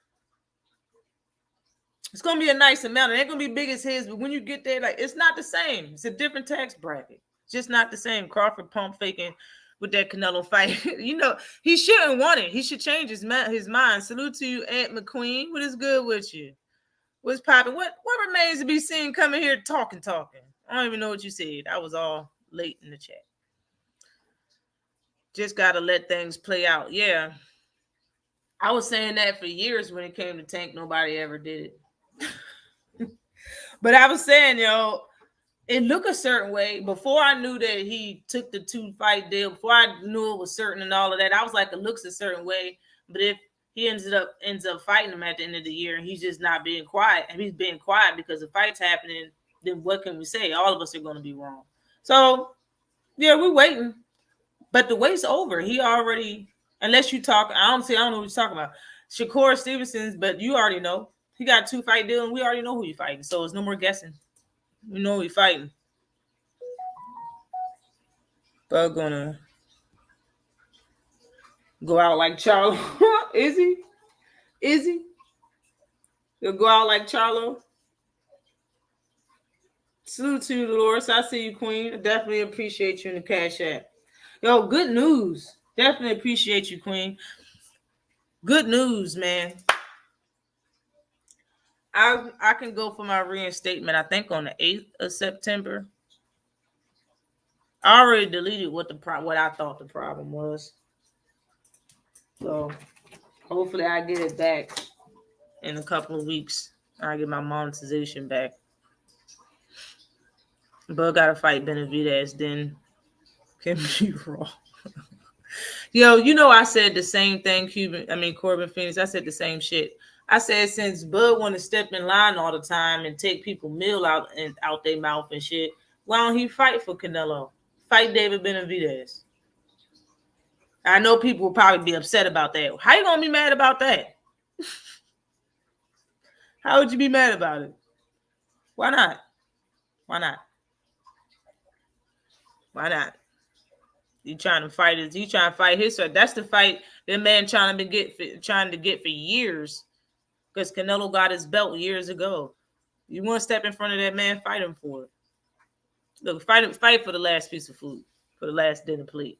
It's going to be a nice amount. It ain't going to be big as his, but when you get there, like, it's not the same. It's a different tax bracket. It's just not the same. Crawford pump faking with that Canelo fight. He shouldn't want it. He should change his mind. Salute to you, Aunt McQueen. What is good with you? What's popping? What remains to be seen coming here talking? I don't even know what you said. I was all late in the chat. Just got to let things play out. Yeah. I was saying that for years when it came to Tank. Nobody ever did it. But I was saying, it looked a certain way. Before I knew that he took the 2-fight deal, before I knew it was certain and all of that, I was like, it looks a certain way. But if he ends up fighting him at the end of the year and he's just not being quiet, and he's being quiet because the fight's happening, then what can we say? All of us are going to be wrong. So, yeah, we're waiting. But the wait's over. He already, unless you talk, I don't know what you're talking about. Shakur Stevenson's, but you already know. He got a 2-fight deal, and we already know who he's fighting. So it's no more guessing. We know who he's fighting. But gonna go out like Charles. Is he? You'll go out like Charlo. Salute to you, Dolores. I see you, Queen. I definitely appreciate you in the Cash App. Yo, good news. Definitely appreciate you, Queen. Good news, man. I can go for my reinstatement, I think, on the 8th of September. I already deleted what I thought the problem was. So hopefully I get it back in a couple of weeks. I get my monetization back. But gotta fight Benavidez, then can be wrong. Yo, you know I said the same thing, Corbin Phoenix. I said the same shit. I said since Bud want to step in line all the time and take people meal out their mouth and shit, why don't he fight for Canelo? Fight David Benavidez. I know people will probably be upset about that. How you gonna be mad about that? How would you be mad about it? Why not? Why not? Why not? You trying to fight his? You trying to fight his? That's the fight that man trying to get for years. Because Canelo got his belt years ago. You want to step in front of that man, fight him for it. Look, fight for the last piece of food, for the last dinner plate.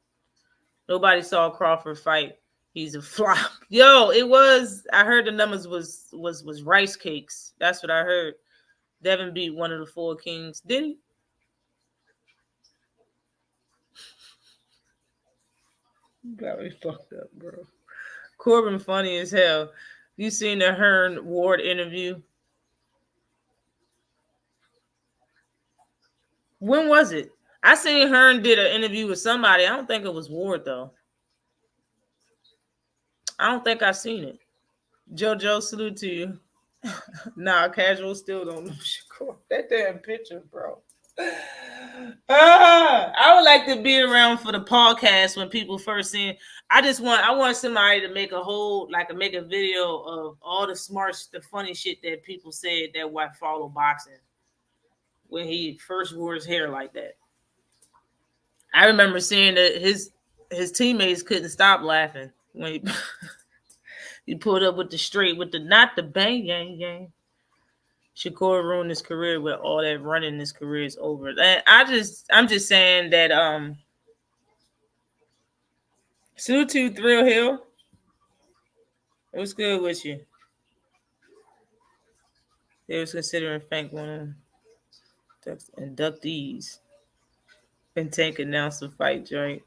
Nobody saw Crawford fight. He's a flop. Yo, it was. I heard the numbers was rice cakes. That's what I heard. Devin beat one of the four kings. Did he? Got me fucked up, bro. Corbin funny as hell. You seen the Hearn Ward interview? When was it? I seen Hearn did an interview with somebody. I don't think it was Ward though. I don't think I seen it. JoJo, salute to you. Nah, casual still don't know Shakur. That damn picture, bro. I would like to be around for the podcast when people first seen. I want somebody to make a video of all the funny shit that people said that would follow boxing when he first wore his hair like that. I remember seeing that his teammates couldn't stop laughing when he pulled up with not the bang yang yang. Shakur ruined his career with all that running. His career is over. And I'm just saying that salute to Thrill Hill. It was good with you. They was considering Frank one of inductees. And Tank announced the fight joint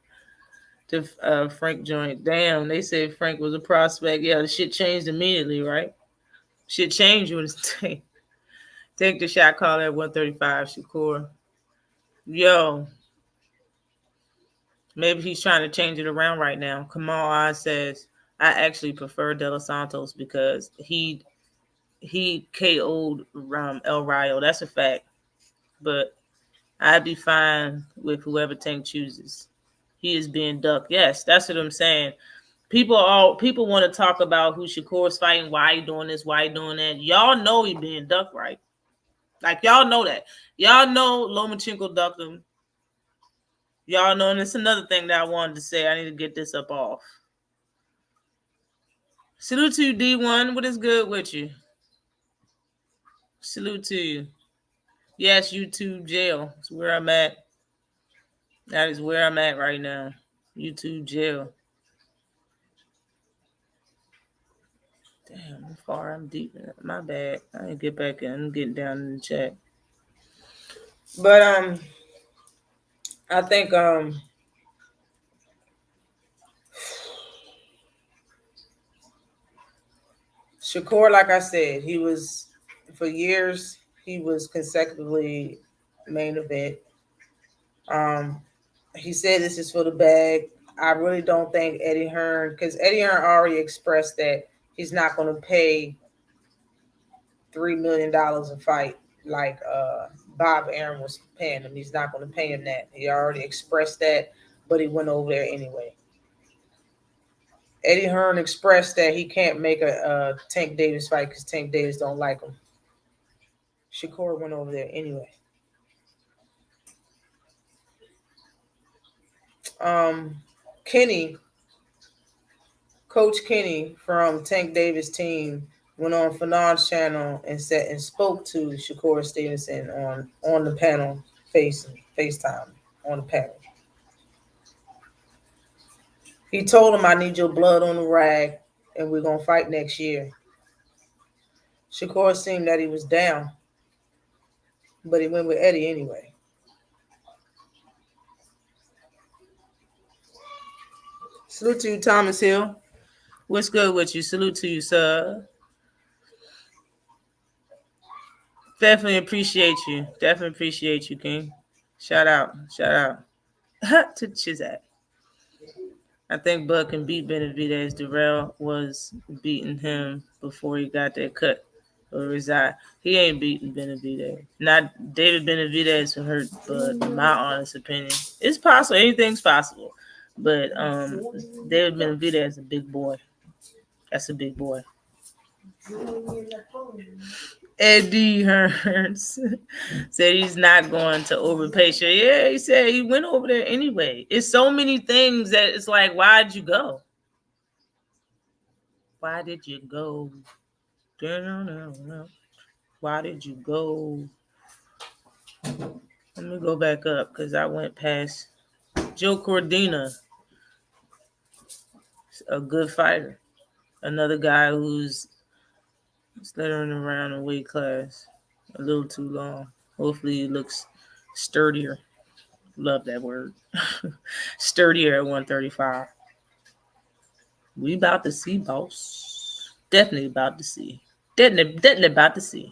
to Frank joint. Damn, they said Frank was a prospect. Yeah, the shit changed immediately, right? Shit changed when it's Tank. Take the shot call at 135, Shakur. Yo. Maybe he's trying to change it around right now. Kamal Oz says, I actually prefer De Los Santos because he KO'd El Rayo. That's a fact. But I'd be fine with whoever Tank chooses. He is being ducked. Yes, that's what I'm saying. People want to talk about who Shakur's fighting, why he doing this, why he doing that. Y'all know he being ducked, right? Like, y'all know that. Y'all know Lomachenko ducked him. Y'all know, and it's another thing that I wanted to say. I need to get this up off. Salute to you, D1. What is good with you? Salute to you. Yes, YouTube jail. That's where I'm at. That is where I'm at right now. YouTube jail. Damn, I'm far. I'm deep. My bad. I didn't get back in. I'm getting down in the chat. But I think Shakur, like I said, he was for years. He was consecutively main event. He said this is for the bag. I really don't think Eddie Hearn, because Eddie Hearn already expressed that he's not going to pay $3 million a fight like Bob Arum was paying him. He's not going to pay him that. He already expressed that, but he went over there anyway. Eddie Hearn expressed that he can't make a Tank Davis fight because Tank Davis don't like him. Shakur went over there anyway. Coach Kenny from Tank Davis team went on Fanon's channel and said and spoke to Shakur Stevenson on the panel, FaceTime on the panel. He told him, "I need your blood on the rag, and we're gonna fight next year." Shakur seemed that he was down, but he went with Eddie anyway. Salute to you, Thomas Hill. What's good with you? Salute to you, sir. Definitely appreciate you. Definitely appreciate you, King. Shout out. Shout out to Chizak. I think Bud can beat Benavidez. Darrell was beating him before he got that cut or resigned. He ain't beating Benavidez. Not David Benavidez who hurt Bud, in my honest opinion. It's possible. Anything's possible. But David Benavidez is a big boy. That's a big boy. Eddie Hearns said he's not going to overpay. Yeah, he said he went over there anyway. It's so many things that it's like, why'd you go? Why did you go? Why did you go? Let me go back up because I went past Joe Cordina. A good fighter. Another guy who's slithering around in weight class a little too long. Hopefully he looks sturdier. Love that word. Sturdier at 135. We about to see, boss. Definitely about to see. Definitely about to see.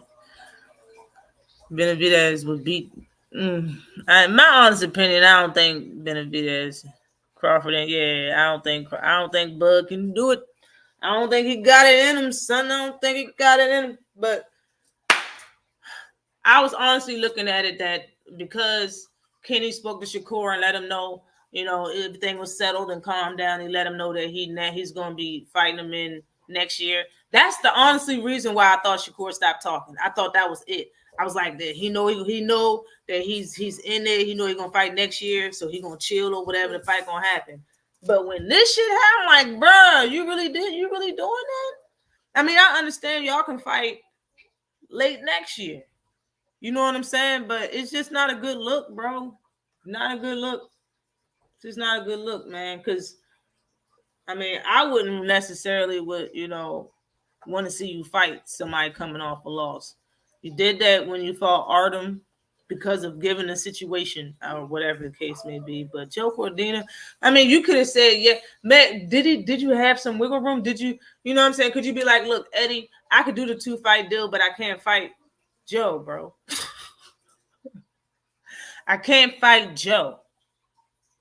Benavidez would beat. In my honest opinion, I don't think Benavidez, Crawford, I don't think Bud can do it. I don't think he got it in him, son. I don't think he got it in him. But I was honestly looking at it that because Kenny spoke to Shakur and let him know, everything was settled and calmed down. He let him know that he's going to be fighting him in next year. That's the honestly reason why I thought Shakur stopped talking. I thought that was it. I was like, that he know that he's in there. He know he's gonna fight next year, so he gonna chill or whatever the fight gonna happen. But when this shit happened, I'm like, bro, you really doing that? I mean, I understand y'all can fight late next year. You know what I'm saying? But it's just not a good look, bro. Not a good look. It's just not a good look, man. Because I mean, I wouldn't necessarily want to see you fight somebody coming off a loss. You did that when you fought Artem because of given the situation or whatever the case may be. But Joe Cordina, I mean, you could have said, yeah, man, did you have some wiggle room? Did you know what I'm saying? Could you be like, look, Eddie, I could do the 2-fight deal, but I can't fight Joe, bro. I can't fight Joe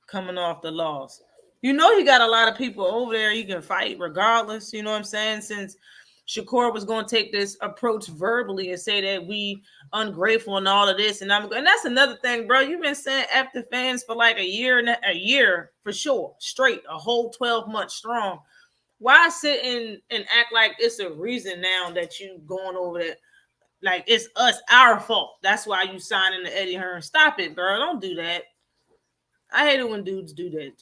coming off the loss. He got a lot of people over there he can fight regardless. You know what I'm saying? Since Shakur was going to take this approach verbally and say that we ungrateful and all of this. And that's another thing, bro. You've been saying F the fans for like a year for sure, straight, a whole 12 months strong. Why sit and act like it's a reason now that you going over there? Like it's our fault. That's why you signing the Eddie Hearn. Stop it, girl. Don't do that. I hate it when dudes do that.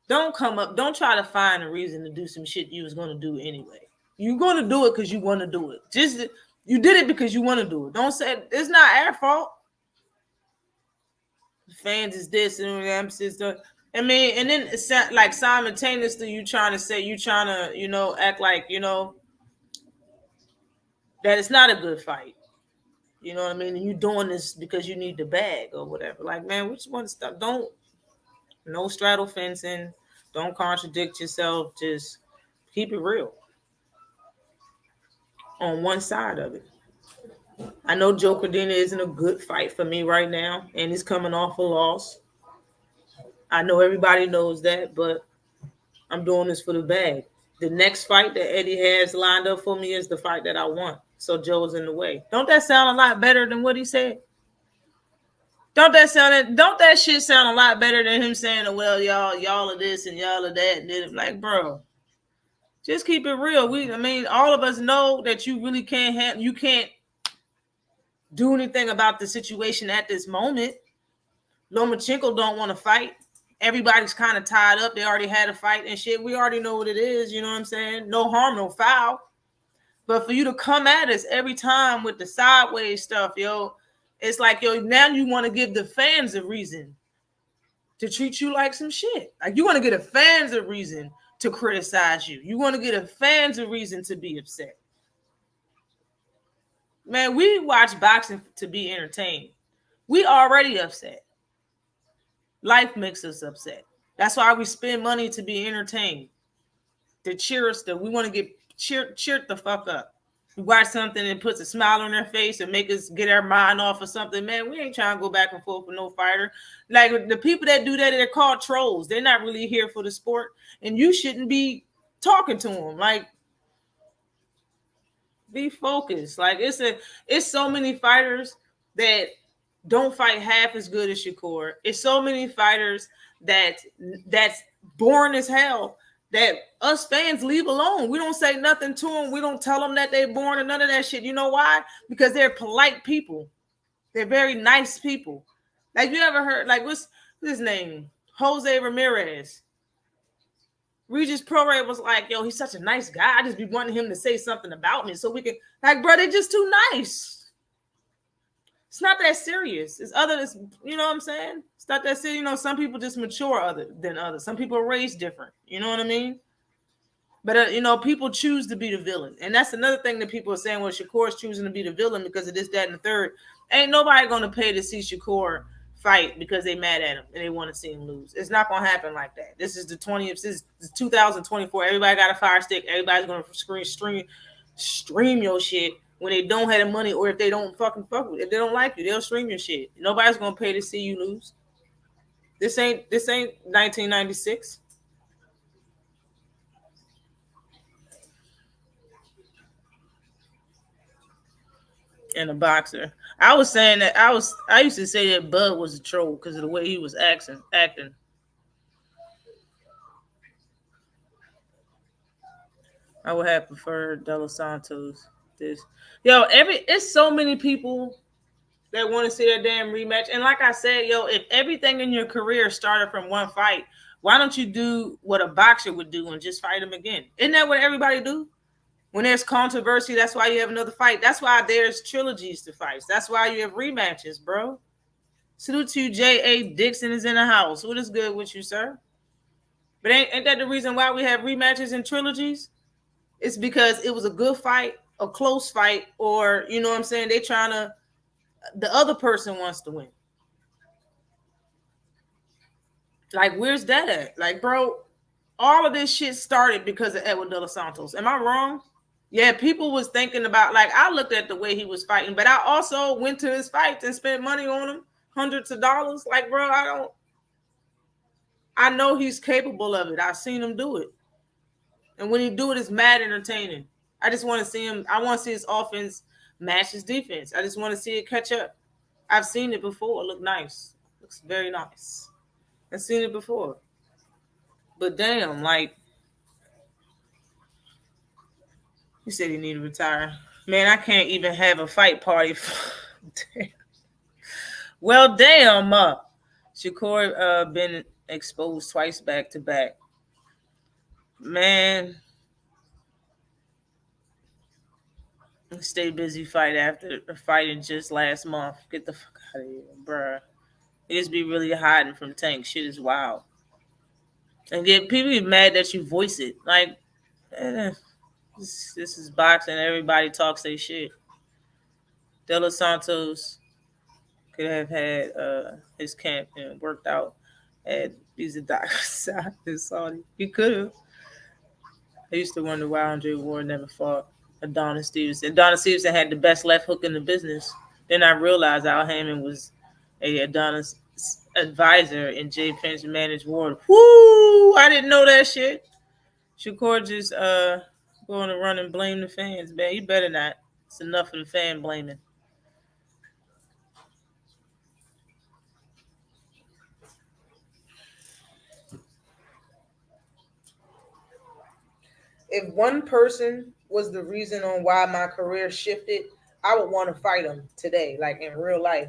Don't come up. Don't try to find a reason to do some shit you was going to do anyway. You're going to do it because you want to do it. You did it because you want to do it. Don't say it's not our fault. Fans is this and that. I mean, and then it's like simultaneously you trying to act like, that it's not a good fight. You know what I mean? And you doing this because you need the bag or whatever. Like, man, which one stuff? No straddle fencing. Don't contradict yourself. Just keep it real. On one side of it. I know Joe Cordina isn't a good fight for me right now, and he's coming off a loss. I know everybody knows that, but I'm doing this for the bag. The next fight that Eddie has lined up for me is the fight that I want. So Joe's in the way. Don't that sound a lot better than what he said? Don't that shit sound a lot better than him saying, well, y'all are this and y'all are that. And then like, bro, just keep it real. All of us know that you really you can't do anything about the situation at this moment. Lomachenko don't want to fight. Everybody's kind of tied up. They already had a fight and shit. We already know what it is. You know what I'm saying? No harm, no foul. But for you to come at us every time with the sideways stuff, yo, it's like, yo, now you want to give the fans a reason to treat you like some shit. Like, you want to get the fans a reason to criticize you. You want to get the fans a reason to be upset. Man, we watch boxing to be entertained. We already upset. Life makes us upset. That's why we spend money to be entertained. To cheer us, we want to get cheered the fuck up. We watch something and puts a smile on their face and make us get our mind off of something. Man, we ain't trying to go back and forth with no fighter. Like, the people that do that, they're called trolls. They're not really here for the sport, and you shouldn't be talking to them. Like, be focused. Like, it's so many fighters that don't fight half as good as Shakur. It's so many fighters that's boring as hell that us fans leave alone. We don't say nothing to them. We don't tell them that they're boring or none of that shit. You know why? Because they're polite people. They're very nice people. Like, you ever heard, like, what's his name? Jose Ramirez. Regis Prograis was like, yo, he's such a nice guy. I just be wanting him to say something about me so we can, like, bro, they're just too nice. It's not that serious. It's you know what I'm saying? It's not that serious. You know, some people just mature than others. Some people are raised different. You know what I mean? But, you know, people choose to be the villain. And that's another thing that people are saying, well, Shakur's choosing to be the villain because of this, that, and the third. Ain't nobody going to pay to see Shakur fight because they mad at him and they want to see him lose. It's not going to happen like that. This is 2024. Everybody got a fire stick. Everybody's going to stream your shit when they don't have the money, or if they don't fucking fuck with it. If they don't like you, they'll stream your shit. Nobody's going to pay to see you lose. This ain't 1996. And a boxer. I was saying that I used to say that Bud was a troll because of the way he was acting. I would have preferred De Los Santos. It's so many people that want to see that damn rematch. And like I said, yo, if everything in your career started from one fight, why don't you do what a boxer would do and just fight him again? Isn't that what everybody do? When there's controversy, that's why you have another fight. That's why there's trilogies to fights. That's why you have rematches, bro. Salute to you, J.A. Dixon is in the house. What is good with you, sir? But ain't that the reason why we have rematches and trilogies? It's because it was a good fight, a close fight, or, you know what I'm saying, the other person wants to win. Like, where's that at? Like, bro, all of this shit started because of Edward De Los Santos. Am I wrong? Yeah, people was thinking about, like, I looked at the way he was fighting, but I also went to his fights and spent money on him, hundreds of dollars. Like, bro, I know he's capable of it. I've seen him do it. And when he do it, it's mad entertaining. I just want to see him. I want to see his offense match his defense. I just want to see it catch up. I've seen it before. It looked nice. Looks very nice. I've seen it before. But damn, like, he said he needed to retire. Man, I can't even have a fight party. Damn. Well, damn. Shakur been exposed twice back to back. Man. Stay busy fight after fighting just last month. Get the fuck out of here, bruh. It just be really hiding from Tank. Shit is wild. And yet people be mad that you voice it. Like, this is boxing. Everybody talks their shit. De Los Santos could have had his camp worked out at these doctors in Saudi. He could have. I used to wonder why Andre Ward never fought Adonis Stevenson. Adonis Stevenson had the best left hook in the business. Then I realized Al Hammond was a Adonis advisor and Jay Pence managed Ward. Woo! I didn't know that shit. Shakur just going to run and blame the fans, man. You better not. It's enough of the fan blaming. If one person was the reason on why my career shifted, I would want to fight them today, like in real life.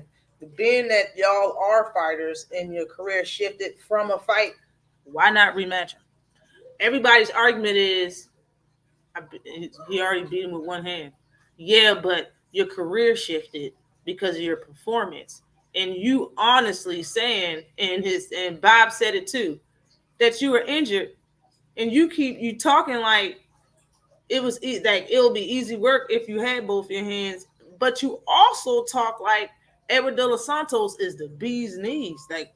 Being that y'all are fighters and your career shifted from a fight, why not rematch them? Everybody's argument is, He already beat him with one hand. Yeah, but your career shifted because of your performance. And you honestly saying, and Bob said it too, that you were injured, and you talking like like it'll be easy work if you had both your hands, but you also talk like Edward De Los Santos is the bee's knees. Like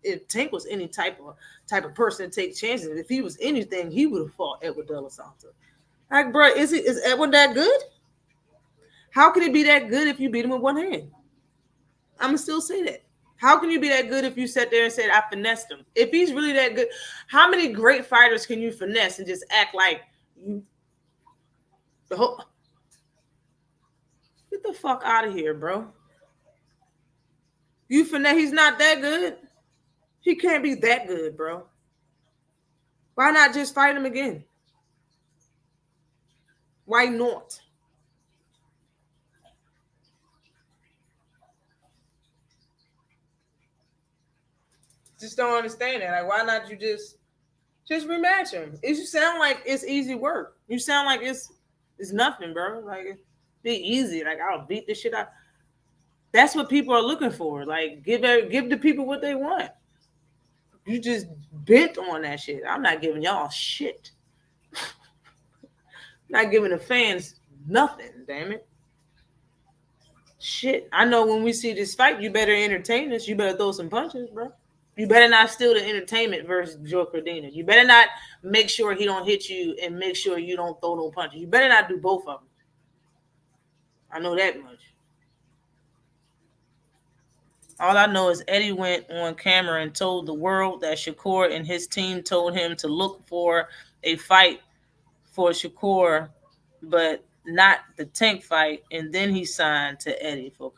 if Tank was any type of person to take chances, if he was anything, he would have fought Edward De Los Santos. Like, bro, is Edward that good? How can it be that good if you beat him with one hand? I'm gonna still say that. How can you be that good if you sat there and said I finessed him? If he's really that good, how many great fighters can you finesse and just act like you? Get the fuck out of here, bro. You finesse. He's not that good. He can't be that good, bro. Why not just fight him again? Why not? Just don't understand that. Like, why not you just rematch him? You sound like it's easy work. You sound like it's nothing, bro. Like it'd be easy. Like I'll beat this shit out. That's what people are looking for. Like give the people what they want. You just bent on that shit. I'm not giving y'all shit. Not giving the fans nothing. Damn it. Shit. I know when we see this fight, you better entertain us. You better throw some punches, bro. You better not steal the entertainment versus Joe Cordina. You better not make sure he don't hit you and make sure you don't throw no punches. You better not do both of them. I know that much. All I know is Eddie went on camera and told the world that Shakur and his team told him to look for a fight for Shakur, but not the Tank fight. And then he signed to Eddie for.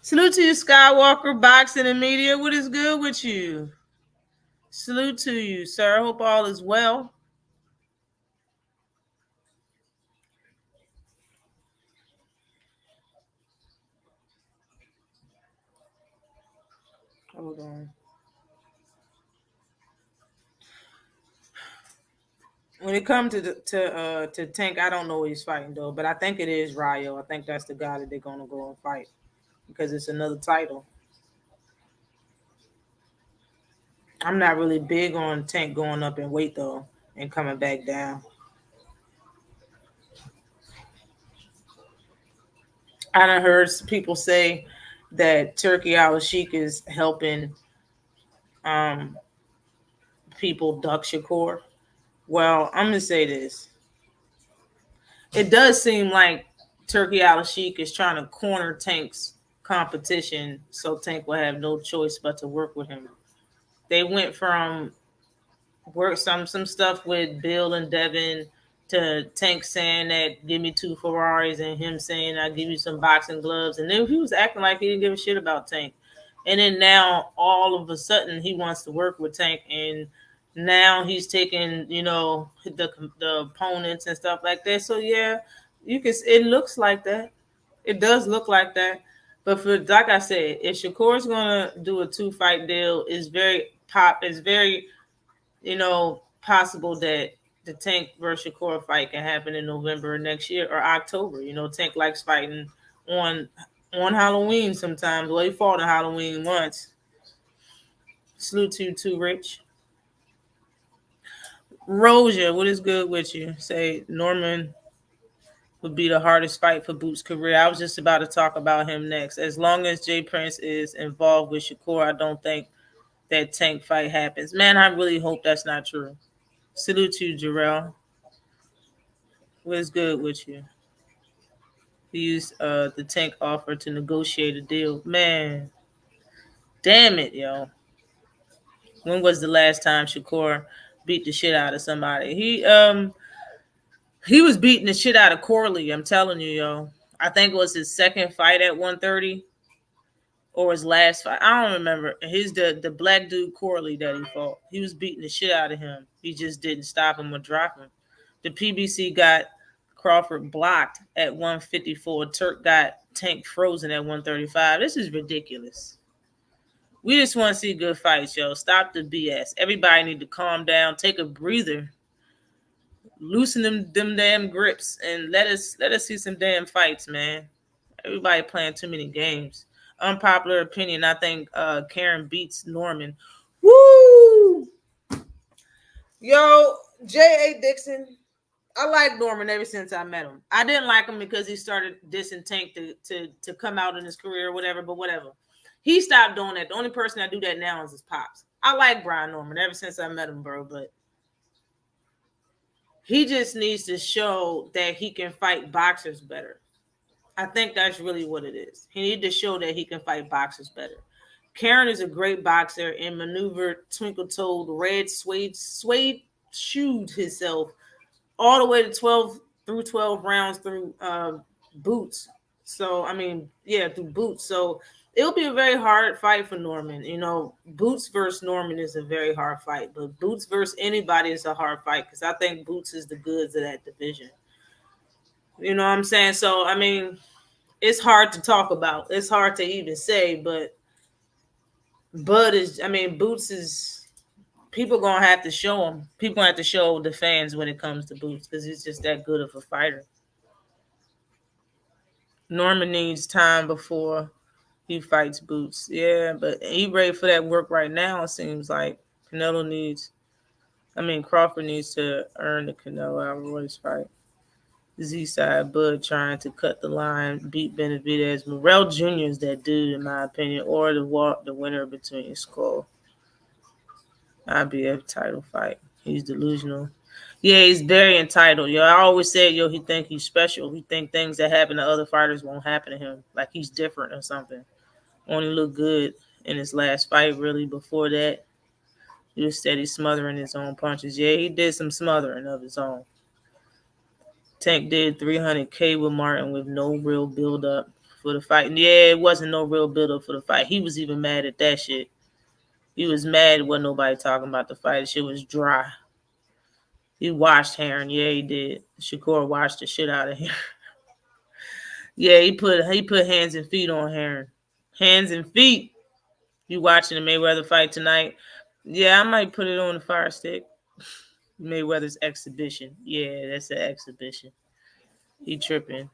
Salute to you, Skywalker, boxing and media. What is good with you? Salute to you, sir. Hope all is well. Hold on. When it comes to Tank, I don't know who he's fighting though, but I think it is Rayo. I think that's the guy that they're gonna go and fight because it's another title. I'm not really big on Tank going up in weight though and coming back down. I done heard people say that Turkey Al-Sheikh is helping people duck Shakur. Well, I'm gonna say this. It does seem like Turkey Al-Sheikh is trying to corner Tank's competition, so Tank will have no choice but to work with him. They went from work some stuff with Bill and Devin to Tank saying that give me 2 Ferraris and him saying I'll give you some boxing gloves, and then he was acting like he didn't give a shit about Tank. And then now all of a sudden he wants to work with Tank, and now he's taking, the opponents and stuff like that. So yeah, it looks like that. It does look like that. But for like I said, if Shakur's gonna do a 2-fight deal, it's very possible that the Tank versus Shakur fight can happen in November next year or October. Tank likes fighting on Halloween sometimes. Well, he fought on Halloween once. Salute to you too, Rich. Rosia, what is good with you? Say Norman would be the hardest fight for Boots' career. I was just about to talk about him next. As long as Jay Prince is involved with Shakur, I don't think that Tank fight happens. Man, I really hope that's not true. Salute to you, Jarrell. What is good with you? He used the Tank offer to negotiate a deal. Man, damn it, yo. When was the last time Shakur beat the shit out of somebody? He was beating the shit out of Corley. I'm telling you, yo. I think it was his second fight at 130 or his last fight. I don't remember. The black dude Corley that he fought. He was beating the shit out of him. He just didn't stop him or drop him. The PBC got Crawford blocked at 154. Turk got Tank frozen at 135. This is ridiculous. We just want to see good fights, yo. Stop the BS. Everybody need to calm down, take a breather, loosen them damn grips, and let us see some damn fights, man. Everybody playing too many games. Unpopular opinion. I think Karen beats Norman. Woo! Yo, J.A. Dixon. I like Norman ever since I met him. I didn't like him because he started dissing Tank to come out in his career or whatever, but whatever. He stopped doing that. The only person that do that now is his pops. I like Brian Norman ever since I met him, bro, but he just needs to show that he can fight boxers better. I think that's really what it is. He needs to show that he can fight boxers better. Karen is a great boxer and maneuvered twinkle-toed red suede shoed himself all the way to 12 rounds through boots. So, I mean, yeah, through boots. So it'll be a very hard fight for Norman. You know, Boots versus Norman is a very hard fight, but Boots versus anybody is a hard fight because I think Boots is the goods of that division. You know what I'm saying? So, I mean, it's hard to talk about. It's hard to even say, but Boots is, people gonna have to show him. People gonna have to show the fans when it comes to Boots because he's just that good of a fighter. Norman needs time before he fights Boots. Yeah, but he ready for that work right now. It seems like Crawford needs to earn the Canelo Alvarez fight. Z-side Bud trying to cut the line, beat Benavidez. Morrell Jr. is that dude, in my opinion, or the winner between Skull. IBF title fight. He's delusional. Yeah, he's very entitled. Yo, I always said, he think he's special. He think things that happen to other fighters won't happen to him. Like he's different or something. Only looked good in his last fight, really. Before that, he was steady smothering his own punches. Yeah, he did some smothering of his own. Tank did 300K with Martin with no real build-up for the fight. And yeah, it wasn't no real build-up for the fight. He was even mad at that shit. He was mad wasn't nobody talking about the fight. The shit was dry. He watched Heron. Yeah, he did. Shakur watched the shit out of him. Yeah, he put hands and feet on Heron. Hands and feet. You watching the Mayweather fight tonight? Yeah, I might put it on the fire stick. Mayweather's exhibition. Yeah, that's an exhibition. He tripping.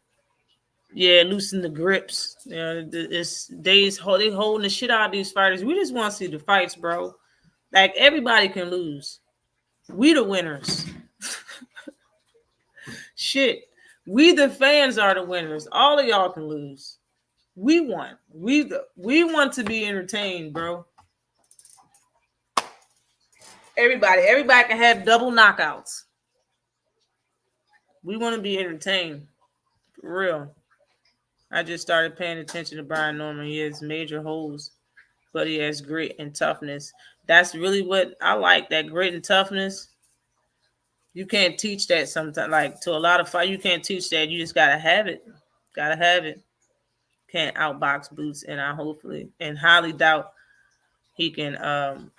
Yeah, loosen the grips. You know, they holding the shit out of these fighters. We just want to see the fights, bro. Like everybody can lose. We the winners. Shit. We the fans are the winners. All of y'all can lose. We won. We want to be entertained, bro. Everybody can have double knockouts. We want to be entertained. For real. I just started paying attention to Brian Norman. He has major holes, but he has grit and toughness. That's really what I like, that grit and toughness. You can't teach that sometimes. Like, to a lot of fight, you can't teach that. You just got to have it. Got to have it. Can't outbox Boots, and I highly doubt he can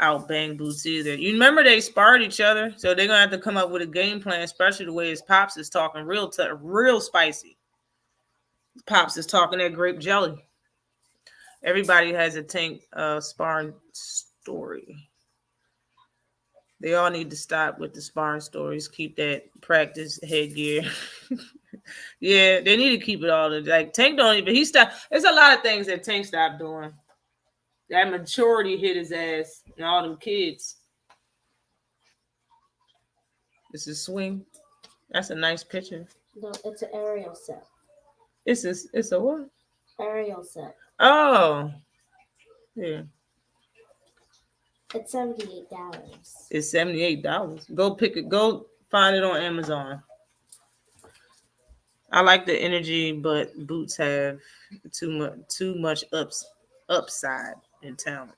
outbang Boots either. You remember they sparred each other, so they're gonna have to come up with a game plan, especially the way his pops is talking real spicy. Pops is talking that grape jelly. Everybody has a Tank sparring story. They all need to stop with the sparring stories. Keep that practice headgear. Yeah, they need to keep it all. Like Tank don't even. He stopped. There's a lot of things that Tank stopped doing. That maturity hit his ass and all them kids. This is swing. That's a nice picture. No, it's an aerial set. It's a what? Aerial set. Oh. Yeah. It's $78. It's $78. Go pick it. Go find it on Amazon. I like the energy, but Boots have too much upside in talent.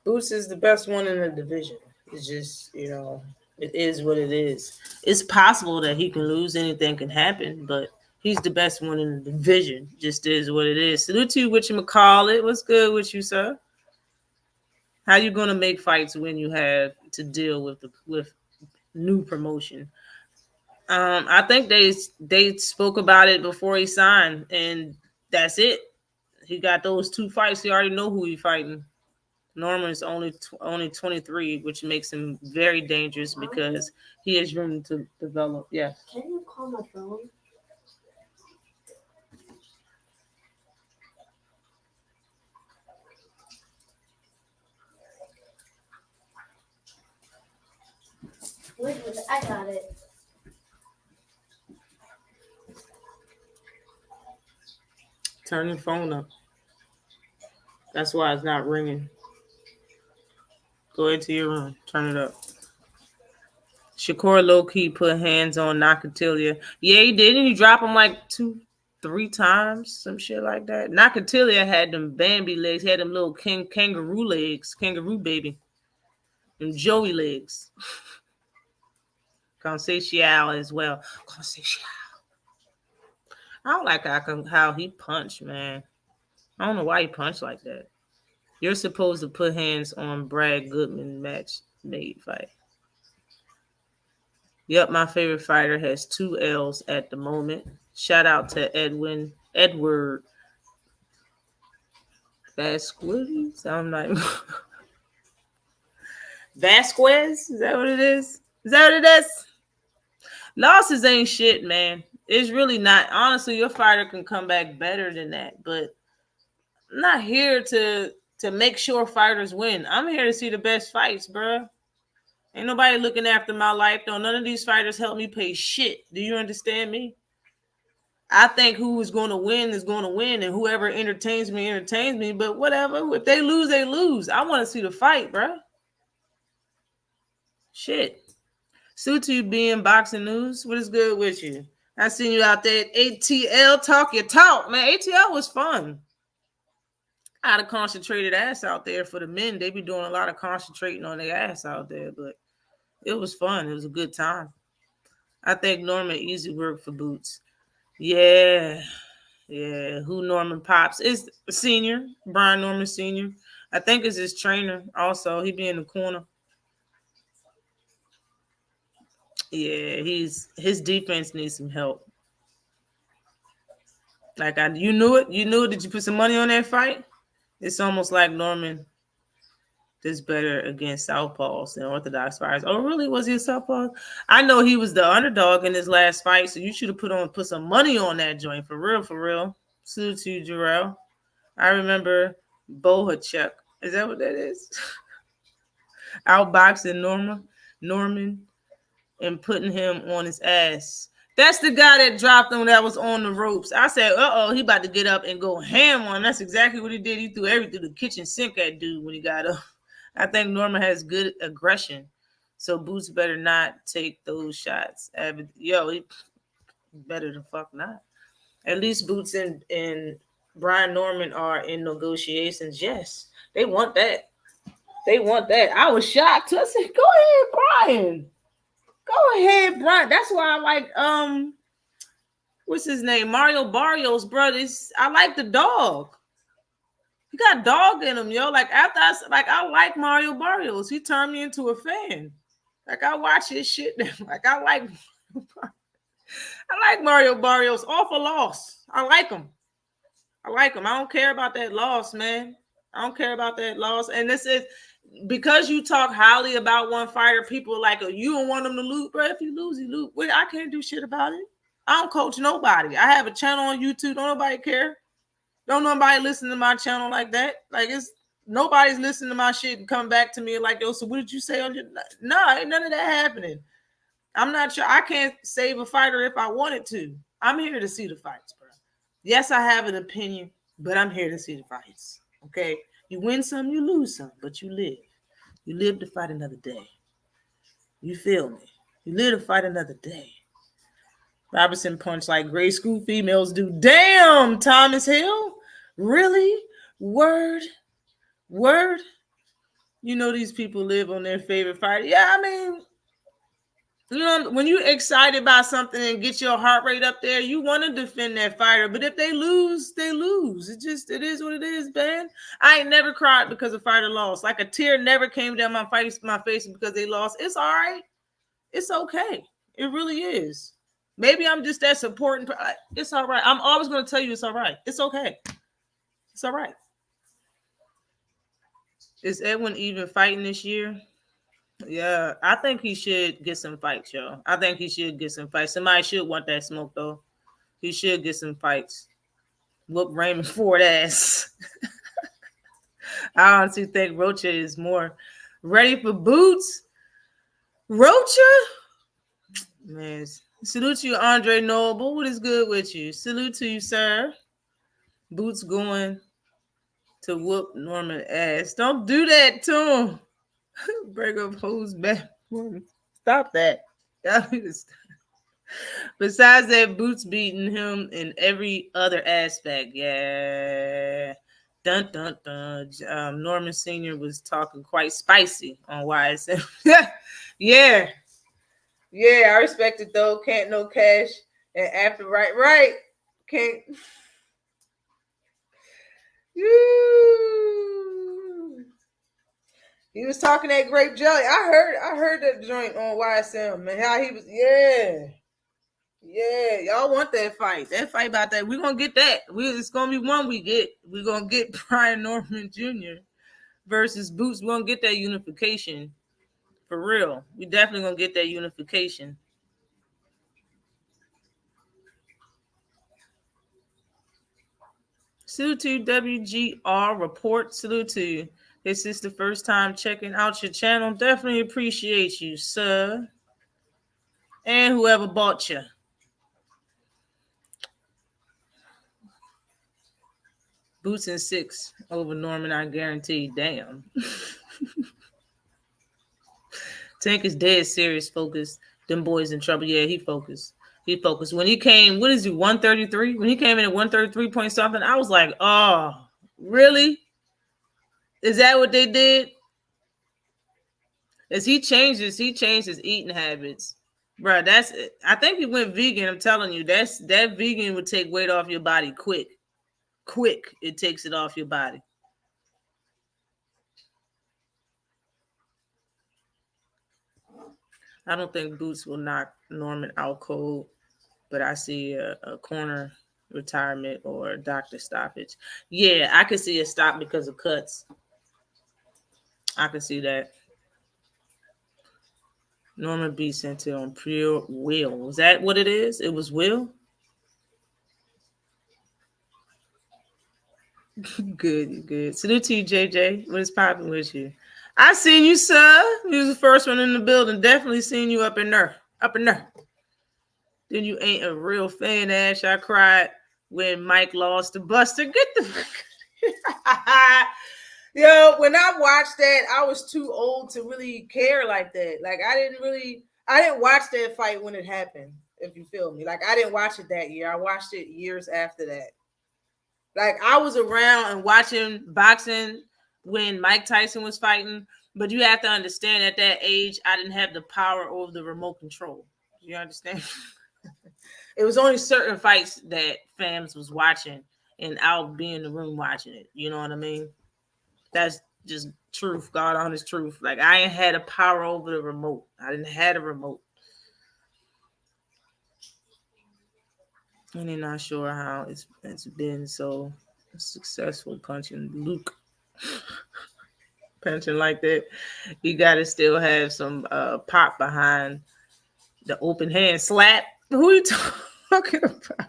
Boots is the best one in the division. It's just, it is what it is. It's possible that he can lose. Anything can happen, but he's the best one in the division. Just is what it is. Salute to you, whatchamacallit. What's good with you, sir? How you gonna make fights when you have to deal with new promotion? I think they spoke about it before he signed, and That's it. He got those 2 fights. He already know who he fighting. Norman is only 23, which makes him very dangerous because he has room to develop. Yes. Can you call my phone? Wait, I got it. Turn your phone up. That's why it's not ringing. Go into your room. Turn it up. Shakur low-key put hands on Nakatilia. Yeah, he did. And he dropped him like 2-3 times. Some shit like that. Nakatilia had them Bambi legs. He had them little kangaroo legs. Kangaroo baby. Them Joey legs. Conceição as well. Conceição. I don't like how he punched, man. I don't know why he punched like that. You're supposed to put hands on Brad Goodman match made fight. Yep, my favorite fighter has 2 L's at the moment. Shout out to Edward Vasquez. I'm not Vasquez? Is that what it is? Is that what it is? Losses ain't shit, man. It's really not. Honestly, your fighter can come back better than that, but I'm not here to make sure fighters win. I'm here to see the best fights, bro. Ain't nobody looking after my life, though. None of these fighters help me pay shit. Do you understand me? I think who is going to win is going to win, and whoever entertains me, but whatever. If they lose, they lose. I want to see the fight, bro. Shit. Suit to you being boxing news. What is good with you? I seen you out there at ATL. Talk your talk, man. ATL was fun. I had a concentrated ass out there for the men. They be doing a lot of concentrating on their ass out there, but it was fun. It was a good time. I think Norman easy work for Boots. Yeah. Who Norman Pops is senior, Brian Norman Sr. I think it's his trainer also. He be in the corner. Yeah, his defense needs some help. Like you knew it. Did you put some money on that fight? It's almost like Norman is better against southpaws than orthodox fighters. Oh, really? Was he a southpaw? I know he was the underdog in his last fight, so you should have put some money on that joint for real. Salute to you, Jarrell. I remember Bohachuk. Is that what that is? Outboxing Norman and putting him on his ass. That's the guy that dropped him that was on the ropes. I said, he about to get up and go ham on him. That's exactly what he did. He threw everything through the kitchen sink at dude when he got up. I think Norman has good aggression. So Boots better not take those shots. He better the fuck not. At least Boots and Brian Norman are in negotiations. Yes, they want that. I was shocked. I said, go ahead, Brian. Go ahead, Brian. That's why I like what's his name? Mario Barrios, brothers. I like the dog. He got dog in him, yo. Like I like Mario Barrios. He turned me into a fan. Like I watch his shit. Like I like Mario Barrios off a loss. I like him. I don't care about that loss, man. I don't care about that loss. And this is because you talk highly about one fighter, people are like, you don't want him to lose, bro. If you lose, you lose. Well, I can't do shit about it. I don't coach nobody. I have a channel on YouTube. Don't nobody care. Don't nobody listen to my channel like that. Like nobody's listening to my shit and come back to me like, yo, so what did you say on your? No, ain't none of that happening. I'm not sure. I can't save a fighter if I wanted to. I'm here to see the fights, bro. Yes, I have an opinion, but I'm here to see the fights. Okay. You win some, you lose some, but you live. You live to fight another day. You feel me? You live to fight another day. Robertson punched like grade school females do. Damn, Thomas Hill? Really? Word? You know these people live on their favorite fighter. Yeah, I mean, you know, when you're excited about something and get your heart rate up there, you want to defend that fighter. But if they lose, they lose. It is what it is, man. I ain't never cried because a fighter lost. Like a tear never came down my face because they lost. It's all right. It's okay. It really is. Maybe I'm just that supporting. It's all right. I'm always going to tell you it's all right. It's okay. It's all right. Is Edwin even fighting this year? Yeah, I think he should get some fights, y'all. I think he should get some fights. Somebody should want that smoke, though. He should get some fights. Whoop Raymond Ford ass. I honestly think Rocha is more ready for Boots. Rocha? Man, salute to you, Andre Noble. What is good with you? Salute to you, sir. Boots going to whoop Norman ass. Don't do that to him. Break up hoes back. Stop that. Besides that, Boots beating him in every other aspect. Yeah. Dun dun dun. Norman Sr. was talking quite spicy on YSM. Yeah. Yeah, I respect it though. Can't no cash. And after right. Can't. He was talking that grape jelly. I heard that joint on YSM and how he was. Yeah, y'all want that fight. That fight about that. We're gonna get that. It's gonna be one we get. We're gonna get Brian Norman Jr. versus Boots. We're gonna get that unification. For real. We definitely gonna get that unification. Salute to you, WGR Report. Salute to you. This is the first time checking out your channel. Definitely appreciate you, sir. And whoever bought you. Boots and 6 over Norman, I guarantee. Damn. Tank is dead serious focused. Them boys in trouble. Yeah, he focused. When he came, what is he, 133? When he came in at 133 point something, I was like, oh, really? Is that what they did? As he changed his eating habits. Bro, I think he went vegan. I'm telling you, that vegan would take weight off your body quick. It takes it off your body. I don't think Boots will knock Norman out cold, but I see a Korner retirement or doctor stoppage. Yeah, I could see a stop because of cuts. I can see that. Norman beat Center on pure will. Was that what it is? It was will? Good. Salute to you, JJ. What is popping with you? I seen you, sir. You was the first one in the building. Definitely seen you up in there. Then you ain't a real fan, Ash. I cried when Mike lost to Buster. Get the Yo, when I watched that, I was too old to really care like that. Like I didn't watch that fight when it happened, if you feel me. Like I didn't watch it that year. I watched it years after that. Like I was around and watching boxing when Mike Tyson was fighting, but you have to understand at that age, I didn't have the power over the remote control. You understand? It was only certain fights that fans was watching, and I'll be in the room watching it. You know what I mean? That's just truth, God honest truth. Like I ain't had a power over the remote. I didn't have a remote. And I'm not sure how it's been so successful punching Luke. Punching like that. You gotta still have some pop behind the open hand slap. Who are you talking about?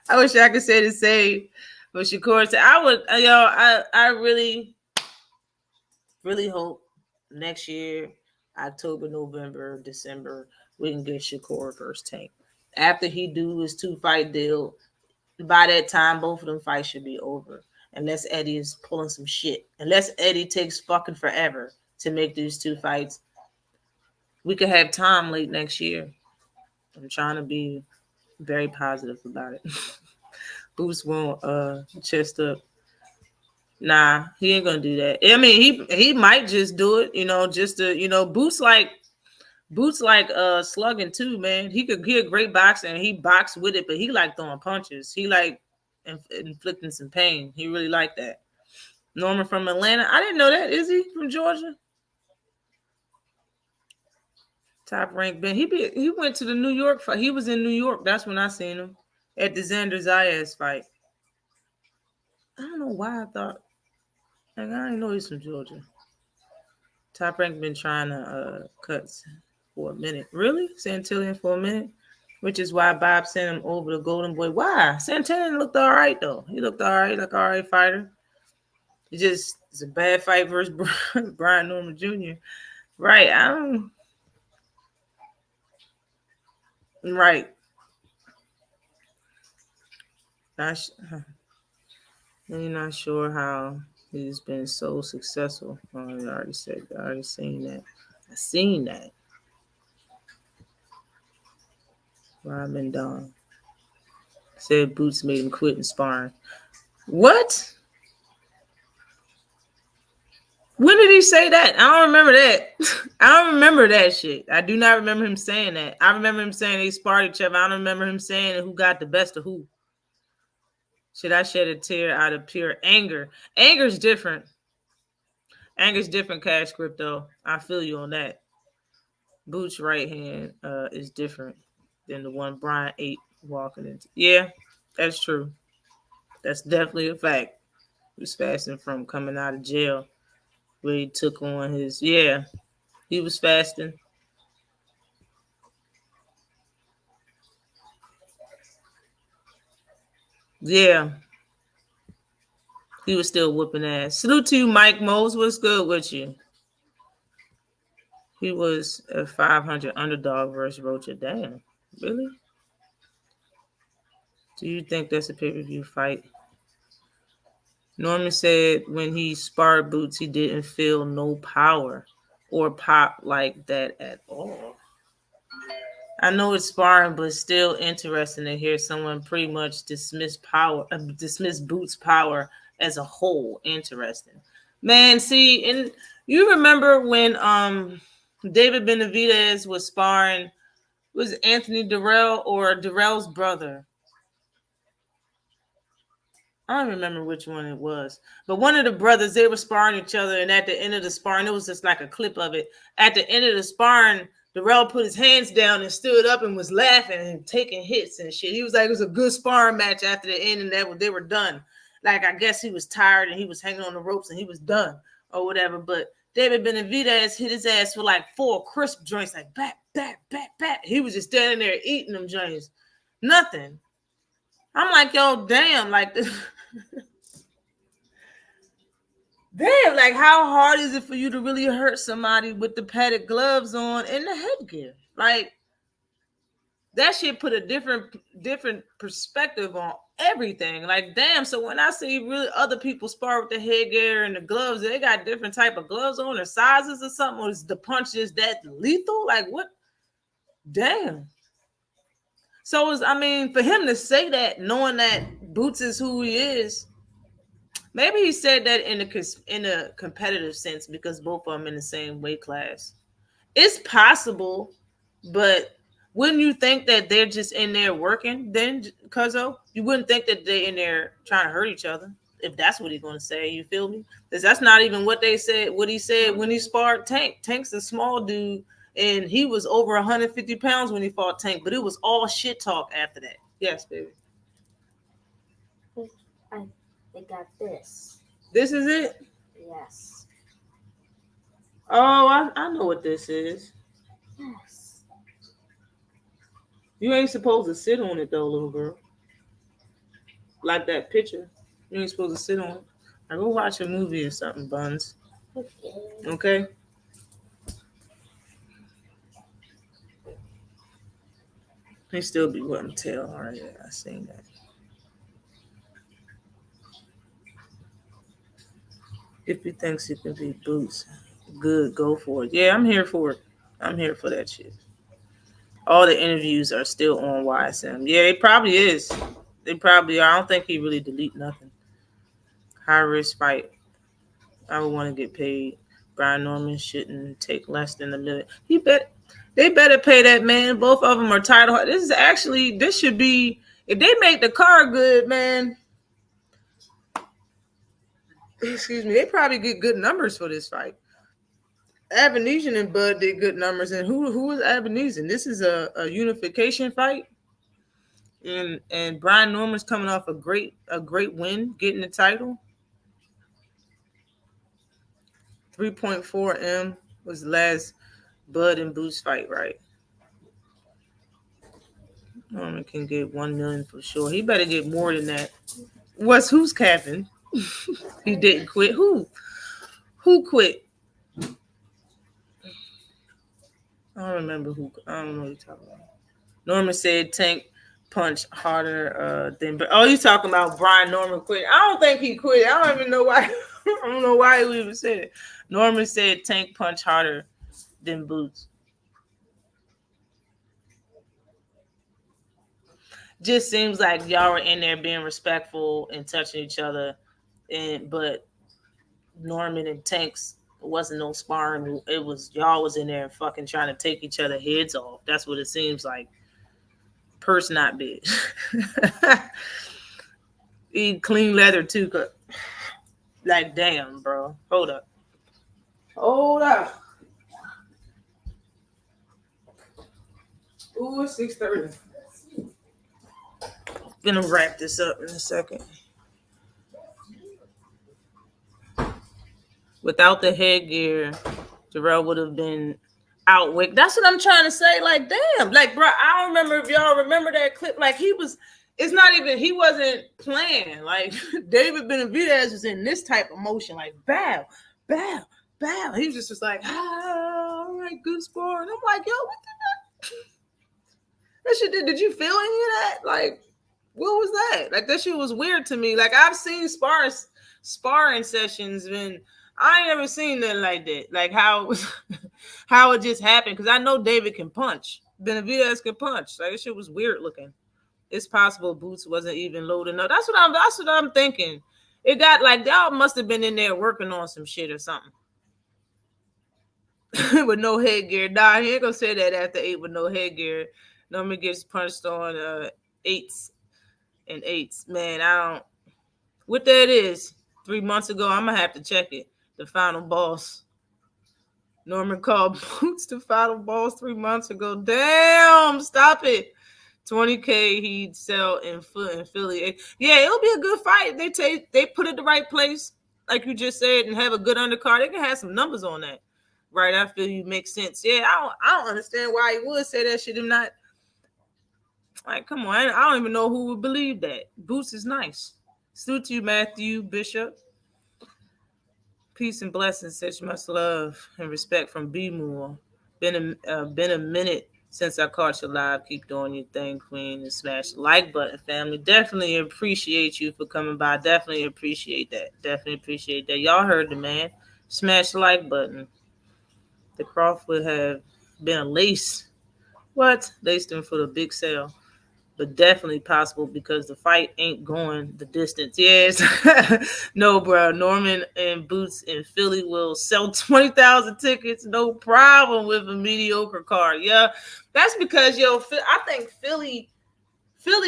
I wish I could say the same. But Shakur said, I really hope next year, October, November, December, we can get Shakur versus Tank. After he do his 2-fight deal, by that time, both of them fights should be over. Unless Eddie is pulling some shit. Unless Eddie takes fucking forever to make these 2 fights. We could have time late next year. I'm trying to be very positive about it. Boots won't chest up. Nah, he ain't gonna do that. I mean, he might just do it, just to, Boots like slugging too, man. He a great boxer and he boxed with it, but he like throwing punches. He like inflicting some pain. He really like that. Norman from Atlanta. I didn't know that. Is he from Georgia? Top ranked Ben. He went to the New York fight. He was in New York. That's when I seen him at the Xander Zayas fight. I don't know why I thought. Like, I didn't know he's from Georgia. Top Rank been trying to cut for a minute. Really? Santillan for a minute? Which is why Bob sent him over to Golden Boy. Why? Santillan looked all right, though. He looked all right, like all right fighter. It's a bad fight versus Brian Norman Jr. Right. Right. You're not sure how he's been so successful. Oh, I already said that. I already seen that. I seen that. Robin Dawn said Boots made him quit and sparring. What? When did he say that? I don't remember that. I don't remember that shit. I do not remember him saying that. I remember him saying they sparred each other. I don't remember him saying who got the best of who. Should I shed a tear out of pure anger? Anger's different. Anger's different, Cash Crypto. I feel you on that. Boots' right hand is different than the one Brian ate walking into. Yeah, that's true. That's definitely a fact. He was fasting from coming out of jail where he took on his. Yeah, he was fasting. Yeah. He was still whooping ass. Salute to you, Mike Mose. What's good with you? He was a 500 underdog versus Rocha. Damn. Really? Do you think that's a pay-per-view fight? Norman said when he sparred Boots, he didn't feel no power or pop like that at all. I know it's sparring, but still interesting to hear someone pretty much dismiss Boots' power as a whole. Interesting, man. See, and you remember when David Benavidez was sparring? Was it Anthony Durrell or Durrell's brother? I don't remember which one it was, but one of the brothers, they were sparring each other, and at the end of the sparring, it was just like a clip of it. At the end of the sparring, Darrell put his hands down and stood up and was laughing and taking hits and shit. He was like, it was a good sparring match after the end, and they were done. Like, I guess he was tired and he was hanging on the ropes and he was done or whatever. But David Benavidez hit his ass for like 4 crisp joints, like bat, bat, bat, bat. He was just standing there eating them joints. Nothing. I'm like, yo, damn, like this. Damn, like how hard is it for you to really hurt somebody with the padded gloves on and the headgear? Like that shit put a different perspective on everything. Like, damn, so when I see really other people spar with the headgear and the gloves, they got different type of gloves on or sizes or something, or is the punch just that lethal? Like what? Damn. So for him to say that, knowing that Boots is who he is, maybe he said that in a competitive sense because both of them in the same weight class. It's possible, but wouldn't you think that they're just in there working then, Cuzzo? You wouldn't think that they're in there trying to hurt each other if that's what he's going to say. You feel me? Because that's not even what they said. What he said when he sparred Tank. Tank's a small dude, and he was over 150 pounds when he fought Tank, but it was all shit talk after that. Yes, baby. They got this. This is it? Yes. Oh, I know what this is. Yes. You ain't supposed to sit on it though, little girl. Like that picture. You ain't supposed to sit on it. I go watch a movie or something, Buns. Okay? He still be wanting to tell. All right, yeah, I seen that. If he thinks he can beat Boots, good, go for it. Yeah, I'm here for it. I'm here for that shit. All the interviews are still on YSM. Yeah, it probably is. They probably are. I don't think he really delete nothing. High risk fight. I would want to get paid. Brian Norman shouldn't take less than $1 million. They better pay that man. Both of them are title. This should be, if they make the car good, man. Excuse me, they probably get good numbers for this fight. Abenesian and Bud did good numbers. And who was Abenesian? This is a unification fight. And Brian Norman's coming off a great win, getting the title. 3.4 M was the last Bud and Boots fight, right? Norman can get 1 million for sure. He better get more than that. Who's capping? He didn't quit. Who quit? I don't remember who. I don't know what you're talking about. Norman said Tank punched harder than. Oh, you talking about Brian Norman quit? I don't think he quit. I don't even know why. I don't know why he even said it. Norman said Tank punched harder than Boots. Just seems like y'all were in there being respectful and touching each other, but Norman and Tank's wasn't no sparring. It was y'all was in there fucking trying to take each other heads off. That's what it seems like. Purse not big. Eat clean leather too. Like damn, bro. Hold up. Ooh, it's 6:30. Gonna wrap this up in a second. Without the headgear, Jarrell would have been outwicked. That's what I'm trying to say. Like, damn. Like, bro, I don't remember if y'all remember that clip. Like, he wasn't playing. Like, David Benavidez was in this type of motion. Like, bow, bow, bow. He was just like, all right, good score. And I'm like, yo, what the fuck? That shit did you feel any of that? Like, what was that? Like, that shit was weird to me. Like, I've seen sparring sessions when I ain't never seen nothing like that. Like how it just happened. Because I know David can punch. Benavidez can punch. Like, this shit was weird looking. It's possible Boots wasn't even loading up. That's what I'm thinking. It got like y'all must have been in there working on some shit or something. With no headgear. Nah, he ain't gonna say that after 8 with no headgear. Norman gets punched on 8s and 8s. Man, I don't. What that is? 3 months ago, I'm gonna have to check it. The final boss. Norman called Boots the final boss 3 months ago. Damn, stop it. 20K he'd sell in Philly. Yeah, it'll be a good fight. They put it the right place, like you just said, and have a good undercard. They can have some numbers on that. Right, I feel you make sense. Yeah, I don't understand why he would say that shit. I'm not like, come on. I don't even know who would believe that. Boots is nice. Salute to you, Matthew Bishop. Peace and blessings, such much love and respect from B Moore. Been a minute since I caught you live. Keep doing your thing, Queen, and smash the like button, family. Definitely appreciate you for coming by. Definitely appreciate that. Y'all heard the man. Smash the like button. The Croft would have been a lace. What? Laced him for the big sale. But definitely possible because the fight ain't going the distance. Yes. No, bro. Norman and Boots in Philly will sell 20,000 tickets. No problem with a mediocre card. Yeah. That's because, I think Philly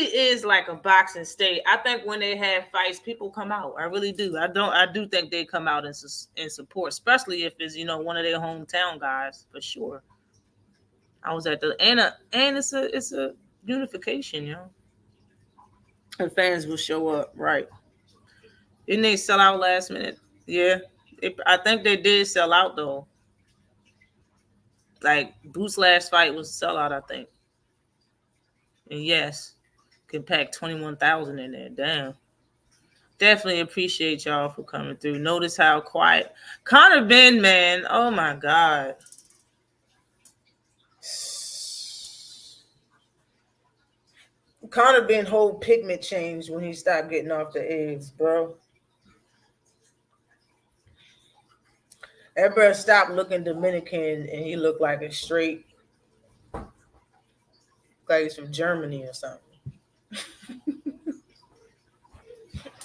is like a boxing state. I think when they have fights, people come out. I really do. I do think they come out and support, especially if it's, one of their hometown guys, for sure. I was at the and it's a unification, and fans will show up, right? Didn't they sell out last minute? Yeah, I think they did sell out though. Like Boots' last fight was a sellout, I think. And yes, can pack 21,000 in there. Damn. Definitely appreciate y'all for coming through. Notice how quiet Korner been, man. Oh my God. Korner been whole pigment changed when he stopped getting off the eggs, bro. That bro stopped looking Dominican and he looked like a straight, like he's from Germany or something.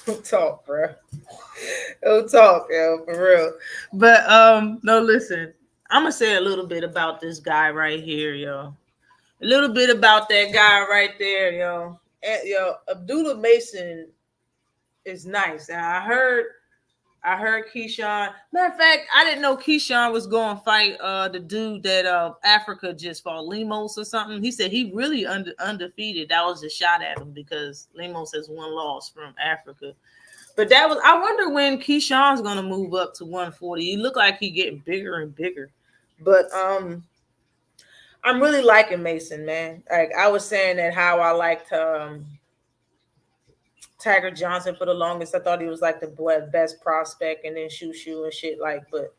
Don't talk, bro. Don't talk, yo, for real. But no, listen. I'm gonna say a little bit about this guy right here, yo. A little bit about that guy right there, yo. Abdullah Mason is nice. And I heard I heard Keyshawn. Matter of fact, I didn't know Keyshawn was going to fight the dude that Africa just fought, Lemos or something. He said he really undefeated. That was a shot at him because Lemos has one loss from Africa. But that was, I wonder when Keyshawn's gonna move up to 140. He looked like he getting bigger and bigger. But I'm really liking Mason, man. Like I was saying that how I liked Tiger Johnson for the longest. I thought he was like the best prospect, and then Shoo and shit. Like, but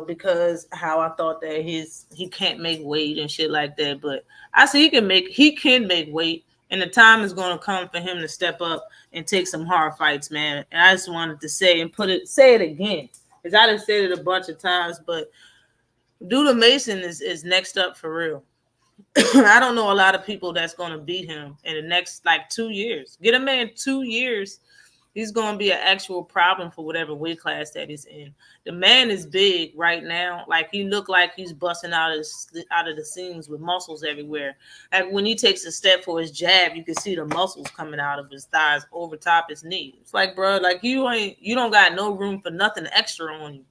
because how I thought that he can't make weight and shit like that. But I see he can make weight, and the time is going to come for him to step up and take some hard fights, man. And I just wanted to say it again, because I done said it a bunch of times, but Duda Mason is next up for real. I don't know a lot of people that's going to beat him in the next like 2 years. Get a man 2 years, he's going to be an actual problem for whatever weight class that he's in. The man is big right now. Like he look like he's busting out of the seams with muscles everywhere. Like when he takes a step for his jab, you can see the muscles coming out of his thighs over top his knees. It's like, bro, like you don't got no room for nothing extra on you.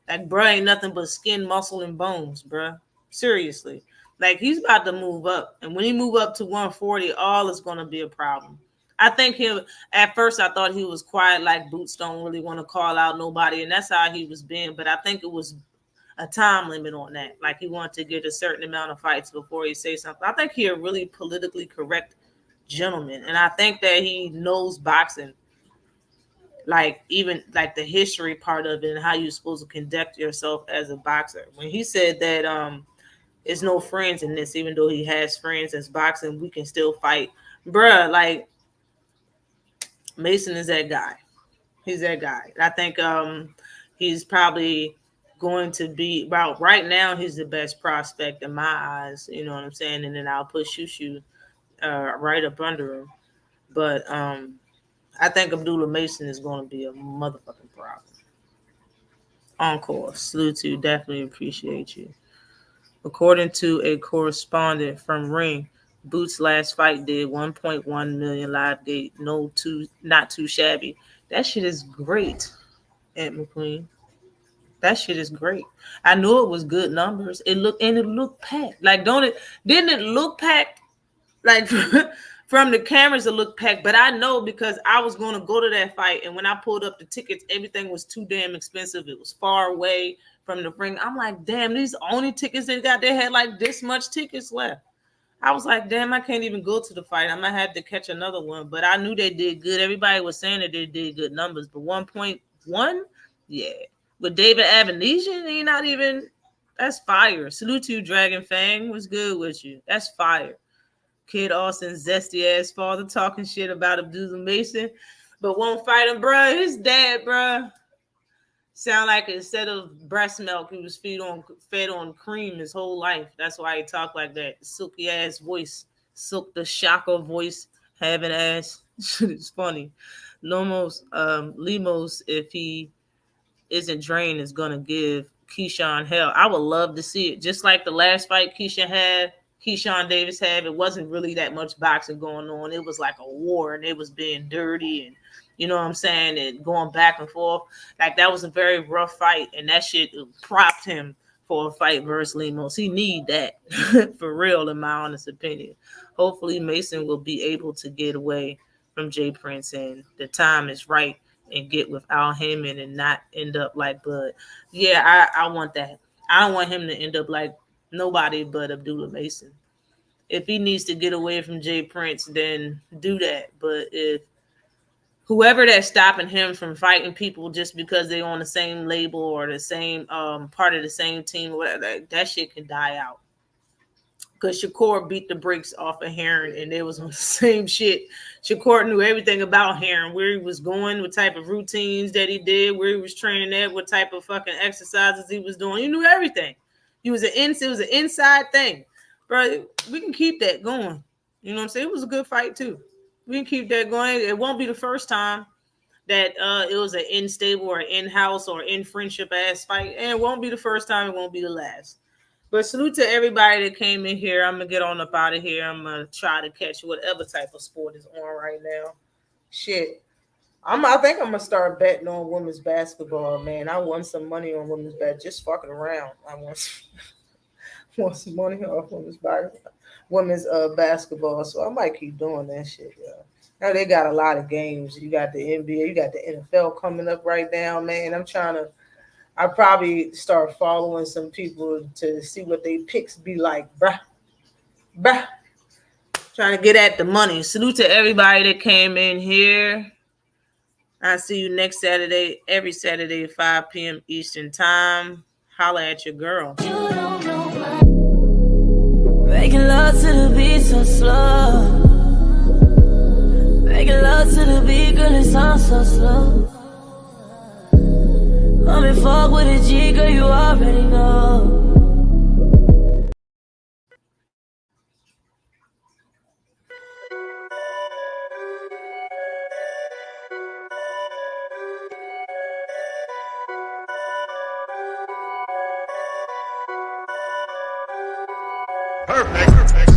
Like, bro, ain't nothing but skin, muscle, and bones, bro. Seriously. Like he's about to move up, and when he move up to 140, all is going to be a problem. I think at first I thought he was quiet, like Boots don't really want to call out nobody, and that's how he was being. But I think it was a time limit on that. Like he wanted to get a certain amount of fights before he say something. I think he's a really politically correct gentleman, and I think that he knows boxing, like even like the history part of it and how you're supposed to conduct yourself as a boxer. When he said that there's no friends in this, even though he has friends as boxing, we can still fight. Bruh, like Mason is that guy. He's that guy. I think he's probably going to be about right now. He's the best prospect in my eyes. You know what I'm saying? And then I'll put Shushu right up under him. But I think Abdullah Mason is going to be a motherfucking problem. Encore. Salute to you. Definitely appreciate you. According to a correspondent from Ring, Boots' last fight did 1.1 million live gate. Not too shabby. That shit is great, Aunt McQueen. That shit is great. I knew it was good numbers. It looked packed. Like, don't it? Didn't it look packed? Like from the cameras, it looked packed. But I know because I was going to go to that fight, and when I pulled up the tickets, everything was too damn expensive. It was far away from the ring. I'm like, damn, these only tickets they got. They had like this much tickets left. I was like, damn, I can't even go to the fight. I'm gonna have to catch another one. But I knew they did good. Everybody was saying that they did good numbers. But 1.1, yeah. With David Avenesian, he not even. That's fire. Salute to you, Dragon Fang. What's good with you? That's fire. Kid Austin's zesty ass father talking shit about Abdullah Mason, but won't fight him, bro. His dad, bro, sound like instead of breast milk, he was fed on cream his whole life. That's why he talked like that. Silky ass voice, silk the shocker voice, having ass. It's funny. Lemos, if he isn't drained, is gonna give Keyshawn hell. I would love to see it. Just like the last fight Keyshawn Davis had, it wasn't really that much boxing going on. It was like a war, and it was being dirty, and you know what I'm saying, and going back and forth. Like that was a very rough fight, and that shit propped him for a fight versus Lemos. He need that for real, in my honest opinion. Hopefully, Mason will be able to get away from Jay Prince, and the time is right, and get with Al Heyman and not end up like Bud. Yeah, I want that. I don't want him to end up like nobody but Abdullah Mason. If he needs to get away from Jay Prince, then do that. But if whoever that's stopping him from fighting people just because they're on the same label or the same part of the same team, or whatever, that shit can die out. Because Shakur beat the brakes off of Heron, and they was on the same shit. Shakur knew everything about Heron, where he was going, what type of routines that he did, where he was training at, what type of fucking exercises he was doing. He knew everything. It was an inside thing. Bro, we can keep that going. You know what I'm saying? It was a good fight, too. We can keep that going. It won't be the first time that it was an in-stable or in-house or in-friendship ass fight. And it won't be the first time. It won't be the last. But salute to everybody that came in here. I'm going to get on up out of here. I'm going to try to catch whatever type of sport is on right now. Shit. I think I'm gonna start betting on women's basketball, man. I won some money on women's bet, just fucking around. I want some money off women's basketball, so I might keep doing that shit. Yeah. Now they got a lot of games. You got the NBA, you got the NFL coming up right now, man. I probably start following some people to see what they picks be like, bruh. Bruh. Trying to get at the money. Salute to everybody that came in here. I'll see you next Saturday, every Saturday at 5 p.m. Eastern Time. Holla at your girl. You don't know my... Making love to the beat so slow. Making love to the beat, girl, it sounds so slow. I'm in fuck with a G, girl, you already know. Perfect.